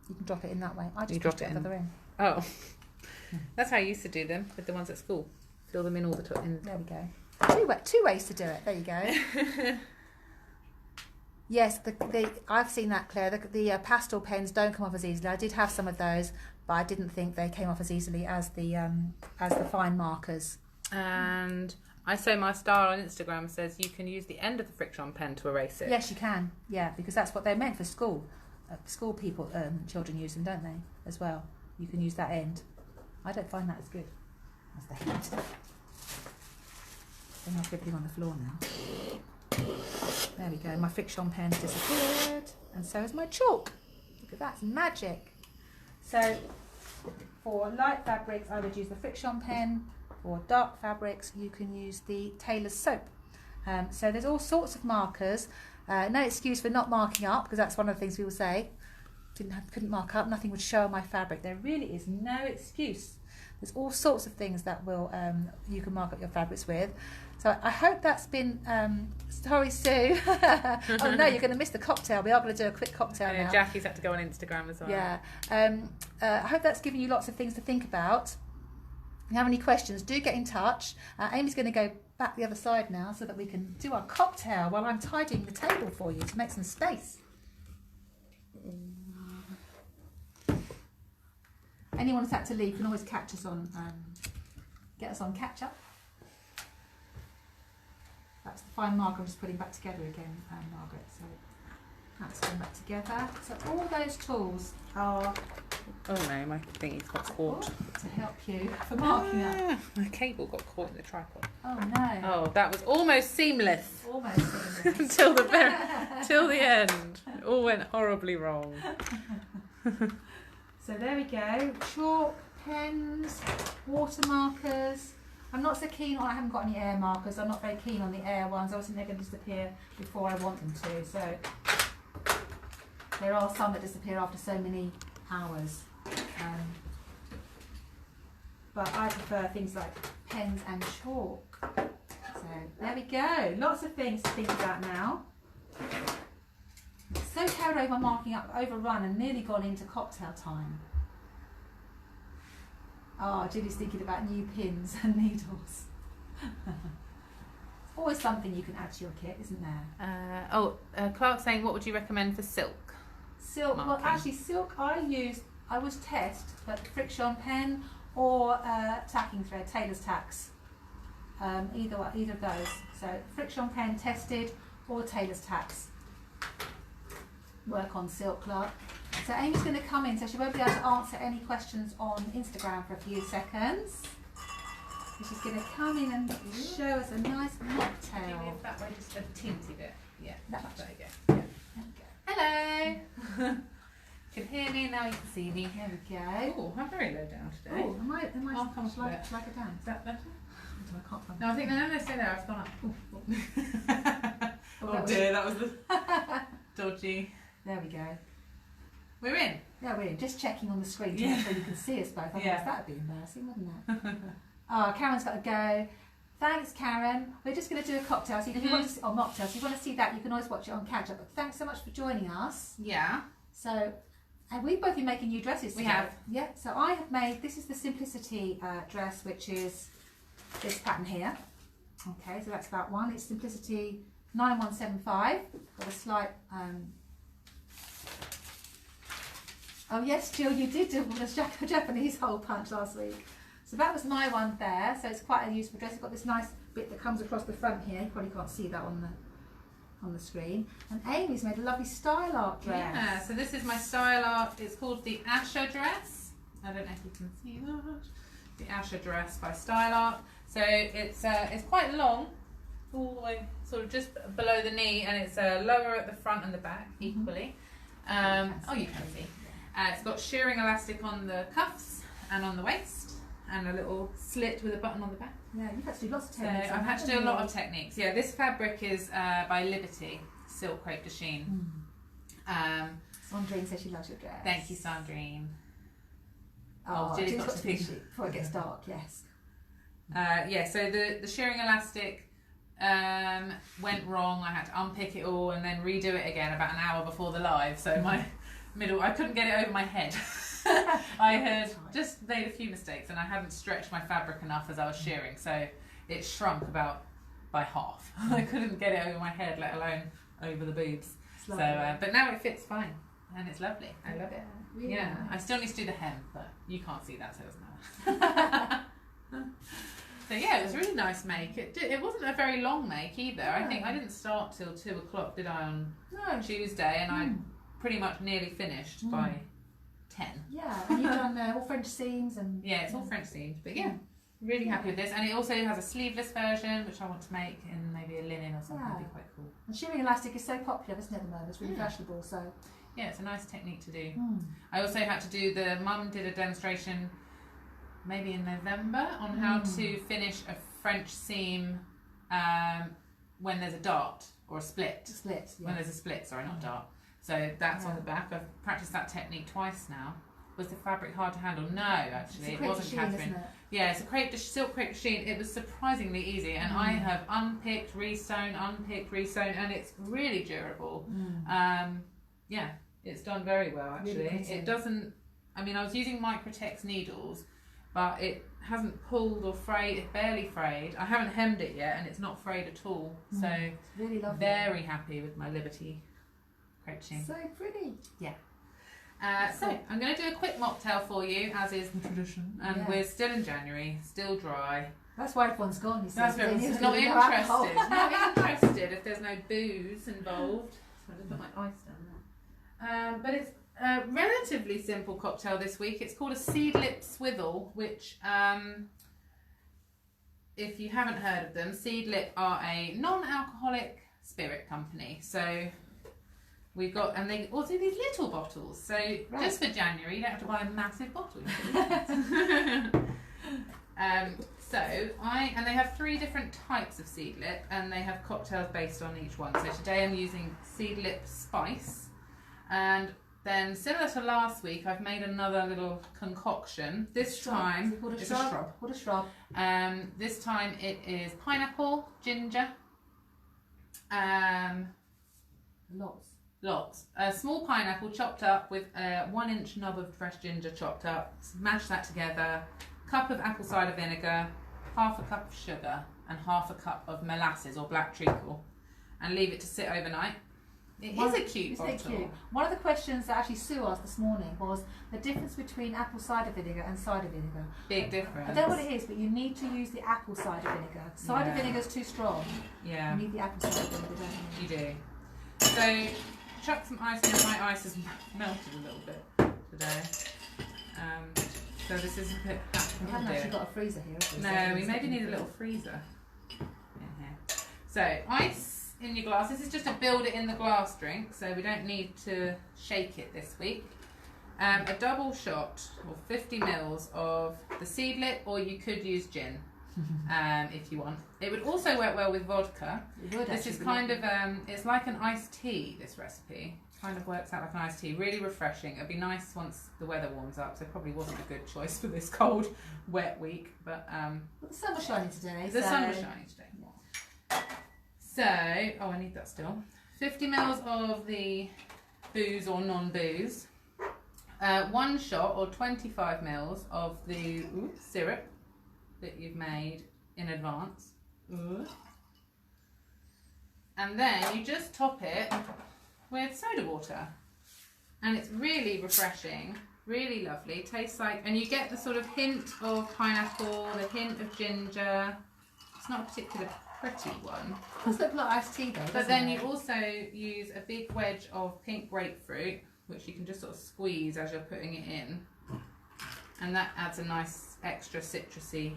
You can drop it in that way. I just pushed it at the other end. Oh. That's how I used to do them with the ones at school. Fill them in all the time. There we go. Two ways to do it. There you go. Yes, I've seen that, Claire. The pastel pens don't come off as easily. I did have some of those, but I didn't think they came off as easily as the fine markers. And I Sew My Style on Instagram says you can use the end of the Frixion pen to erase it. Yes, you can. Yeah, because that's what they're meant for school. School people, children use them, don't they? As well. You can use that end. I don't find that as good as the heat. Then I'll put everything on the floor now. There we go. My Frixion pen's disappeared, and so has my chalk. Look at that, it's magic. So for light fabrics, I would use the Frixion pen. For dark fabrics, you can use the Tailors soap. So there's all sorts of markers. No excuse for not marking up, because that's one of the things people say. Couldn't mark up, nothing would show on my fabric. There really is no excuse. There's all sorts of things that will you can mark up your fabrics with. So I hope that's been. Sorry, Sue. Oh no, you're going to miss the cocktail. We are going to do a quick cocktail now. Jackie's had to go on Instagram as well. Yeah. I hope that's given you lots of things to think about. you have any questions, do get in touch. Amy's going to go back the other side now so that we can do our cocktail while I'm tidying the table for you to make some space. Anyone who's had to leave can always catch us on, get us on catch up. That's the fine Margaret I'm just putting back together again, Margaret. So that's going back together. So all those tools are. Oh no, my thingy's got caught. To help you for marking up. My cable got caught in the tripod. Oh no. Oh, that was almost seamless. Almost seamless. Until till the end. It all went horribly wrong. So there we go. Chalk, pens, water markers. I'm not so keen on, I haven't got any air markers. I'm not very keen on the air ones. I think they're going to disappear before I want them to. So there are some that disappear after so many hours. But I prefer things like pens and chalk. So there we go. Lots of things to think about now. So carried over marking up, overrun and nearly gone into cocktail time. Oh, Julie's thinking about new pins and needles. It's always something you can add to your kit, isn't there? Clark's saying, what would you recommend for silk? Silk, marking? well actually silk I was test, but Frixion pen or tacking thread, Tailors tacks. Either of those. So Frixion pen tested or Tailors tacks. Work on silk, Clark. So Amy's going to come in, so she won't be able to answer any questions on Instagram for a few seconds. So she's going to come in and show us a nice mocktail. That way, just a teensy bit. Yeah, that much. There you go. Yeah. There we go. Hello. You can hear me, now you can see me. There we go. Oh, I'm very low down today. Oh, am I I'll come shall I go down? Is that better? I can't find No, I think no, stay there. I've gone up. Oh dear, that was the dodgy. There we go. We're in. Yeah, we're in. Just checking on the screen to make sure you can see us both. Otherwise, that'd be embarrassing, wouldn't it? Oh, Karen's got to go. Thanks, Karen. We're just going to do a cocktail. So if you want to see, or mocktail, so if you want to see that, you can always watch it on catch up. But thanks so much for joining us. Yeah. So, and we've both been making new dresses today. We have. Yeah. So I have made, this is the Simplicity dress, which is this pattern here. Okay, so that's that one. It's Simplicity 9175. Got a slight. Oh yes, Jill, you did do a Japanese hole punch last week. So that was my one there. So it's quite a useful dress. It's got this nice bit that comes across the front here. You probably can't see that on the screen. And Amy's made a lovely style art dress. Yeah, so this is my style art. It's called the Asher dress. I don't know if you can see that. The Asher dress by Style Art. So it's quite long, all the way sort of just below the knee, and it's lower at the front and the back equally. Oh, you can see. It's got shearing elastic on the cuffs and on the waist, and a little slit with a button on the back. Yeah, you've had to do lots of techniques. So I've had to do a lot of techniques. Yeah, this fabric is by Liberty, Silk Crepe de Chine. Sandrine says she loves your dress. Thank you, Sandrine. Oh, Julie's got to finish it before it gets dark, yes. Yeah, so the shearing elastic went wrong. I had to unpick it all and then redo it again about an hour before the live. So I couldn't get it over my head. I had just made a few mistakes and I hadn't stretched my fabric enough as I was shearing, so it shrunk by half. I couldn't get it over my head, let alone over the boobs. So, but now it fits fine and it's lovely. I love it. Really nice. I still need to do the hem, but you can't see that, so it doesn't matter. So yeah, it was a really nice make. It wasn't a very long make either. I think I didn't start till 2 o'clock, did I, on Tuesday, and I pretty much nearly finished by 10. Yeah, and you've done all French seams and... Yeah, it's all French seams, but yeah, really happy with this. And it also has a sleeveless version, which I want to make in maybe a linen or something. It'd be quite cool. And shearing elastic is so popular, isn't it, at the moment? It's really fashionable, so... Yeah, it's a nice technique to do. I also had to do Mum did a demonstration maybe in November on how to finish a French seam when there's a dart or a split. When there's a split, sorry, not dart. So that's on the back. I've practiced that technique twice now. Was the fabric hard to handle? No, actually, it wasn't, Catherine. Yeah, it's a silk crepe de Chine. It was surprisingly easy, and I have unpicked, resewn, and it's really durable. Yeah, it's done very well actually. Really it doesn't. I mean, I was using Microtex needles, but it hasn't pulled or frayed, it's barely frayed. I haven't hemmed it yet and it's not frayed at all. So it's really lovely. Very happy with my Liberty crocheting. So pretty. Yeah. So I'm going to do a quick mocktail for you, as is the tradition. And we're still in January, still dry. That's why everyone's gone, you see. That's why everyone's not interested. Not interested if there's no booze involved. So I just put my ice down there. But it's a relatively simple cocktail this week. It's called a Seedlip Swivel, which, if you haven't heard of them, Seedlip are a non-alcoholic spirit company. So we've got, and they also do these little bottles. So just for January, you don't have to buy a massive bottle. And they have 3 different types of Seedlip, and they have cocktails based on each one. So today I'm using Seedlip Spice, and then similar to last week, I've made another little concoction. This time it's a shrub. What a shrub! This time it is pineapple, ginger, lots. A small pineapple chopped up with a 1-inch knob of fresh ginger chopped up. Smash that together. Cup of apple cider vinegar, half a cup of sugar, and half a cup of molasses or black treacle, and leave it to sit overnight. It is a cute bottle. Isn't it cute? One of the questions that actually Sue asked this morning was the difference between apple cider vinegar and cider vinegar. Big difference. I don't know what it is, but you need to use the apple cider vinegar. Cider vinegar is too strong. Yeah. You need the apple cider vinegar, don't you? You do. So chuck some ice in. My ice has melted a little bit today. So this is a bit. We haven't actually got a freezer here, have we? No, we maybe need a little freezer in here. So ice in your glass. This is just to build it in the glass drink, so we don't need to shake it this week. A double shot or 50 mils of the Seedlip, or you could use gin if you want. It would also work well with vodka. It would. This is kind of it's like an iced tea. This recipe kind of works out like an iced tea. Really refreshing. It'd be nice once the weather warms up. So it probably wasn't a good choice for this cold, wet week. But well, the sun was shining today. The sun was shining today. So, I need that still. 50 mils of the booze or non-booze. 1 shot or 25 mils of the syrup that you've made in advance. And then you just top it with soda water. And it's really refreshing, really lovely. Tastes like, and you get the sort of hint of pineapple, the hint of ginger. It's not a particular pretty one. It does look like iced tea though. But then you also use a big wedge of pink grapefruit, which you can just sort of squeeze as you're putting it in. And that adds a nice extra citrusy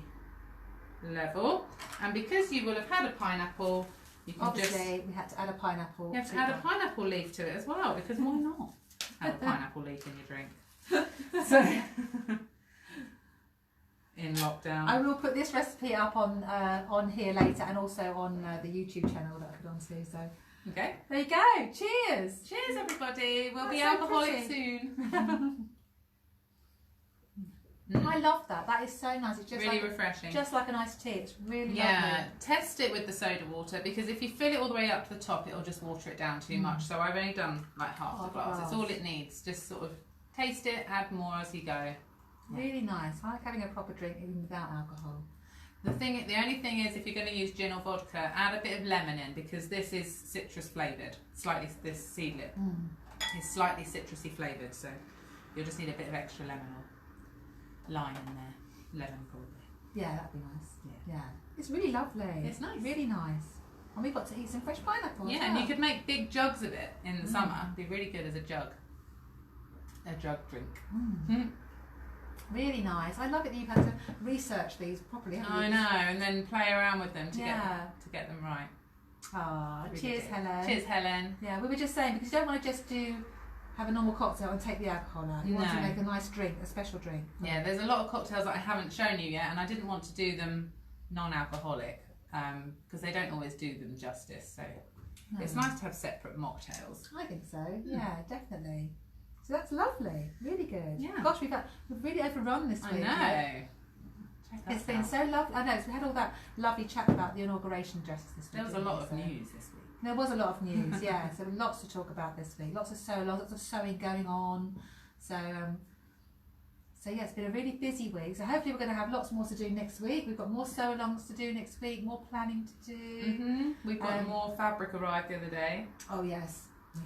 level. And because you will have had a pineapple, you can obviously we had to add a pineapple. You have to add a pineapple leaf to it as well, because why not add a pineapple leaf in your drink? So in lockdown. I will put this recipe up on here later, and also on the YouTube channel that I put on too. So okay, there you go. Cheers. Cheers, everybody. We'll be so alcoholic soon. I love that. That is so nice. It's just really like refreshing. Just like an iced tea. It's really lovely. Test it with the soda water, because if you fill it all the way up to the top, it'll just water it down too much. So I've only done like half the glass. It's all it needs. Just sort of taste it, add more as you go. Really nice. I like having a proper drink even without alcohol. The only thing is, if you're going to use gin or vodka, add a bit of lemon in, because this is citrus flavoured. Slightly, this Seedlip is slightly citrusy flavoured, so you'll just need a bit of extra lemon or lime in there. Lemon probably. Yeah, that'd be nice. Yeah. It's really lovely. It's nice. Really nice. And we got to eat some fresh pineapple. Yeah, and you could make big jugs of it in the summer. It'd be really good as a jug drink. Really nice. I love it that you've had to research these properly, haven't you? I know, and then play around with them to get them right. Really cheers, Helen. Cheers, Helen. Yeah, we were just saying, because you don't want to just have a normal cocktail and take the alcohol out. You want to make a nice drink, a special drink. Yeah, there's a lot of cocktails that I haven't shown you yet, and I didn't want to do them non-alcoholic because they don't always do them justice. So it's nice to have separate mocktails. I think so. Yeah, definitely. So that's lovely. Really good. Yeah. Gosh, we've really overrun this week. I know. It's been so lovely. I know. So we had all that lovely chat about the inauguration dresses this week. There was a lot of news this week. There was a lot of news, yeah. So lots to talk about this week. Lots of sewing going on. So So yeah, it's been a really busy week. So hopefully we're going to have lots more to do next week. We've got more sew-alongs to do next week, more planning to do. We've got more fabric arrived the other day. Oh yes.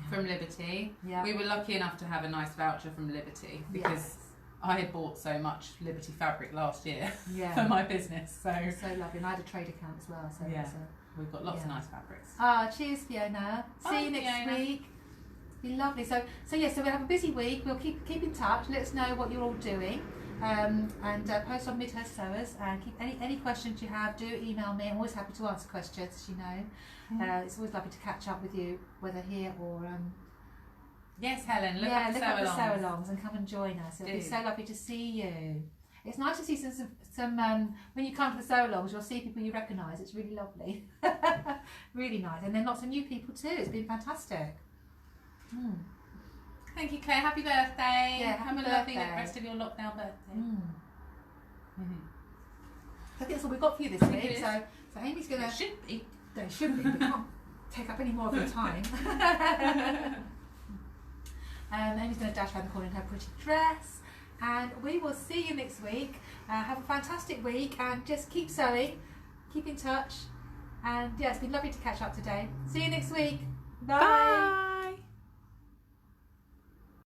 From Liberty. Yeah. We were lucky enough to have a nice voucher from Liberty because I had bought so much Liberty fabric last year for my business. So lovely. And I had a trade account as well. So we've got lots of nice fabrics. Cheers, Fiona. Bye, See you next week. Be lovely. So we'll have a busy week. We'll keep in touch. Let us know what you're all doing, and post on Midhurst Sewers. And keep any questions you have. Do email me. I'm always happy to answer questions, as you know. It's always lovely to catch up with you, whether here or. Yes, Helen. Look up the sew-alongs and come and join us. It'll be so lovely to see you. It's nice to see some when you come to the sew-alongs, you'll see people you recognise. It's really lovely. Really nice. And then lots of new people too. It's been fantastic. Thank you, Claire. Happy birthday. Yeah, have a lovely rest of your lockdown birthday. I think that's all we've got for you this week. So Amy's going to... It should be. They should be. We can't take up any more of your time. Amy's going to dash around the corner in her pretty dress. And we will see you next week. Have a fantastic week and just keep sewing. Keep in touch. And yeah, it's been lovely to catch up today. See you next week. Bye.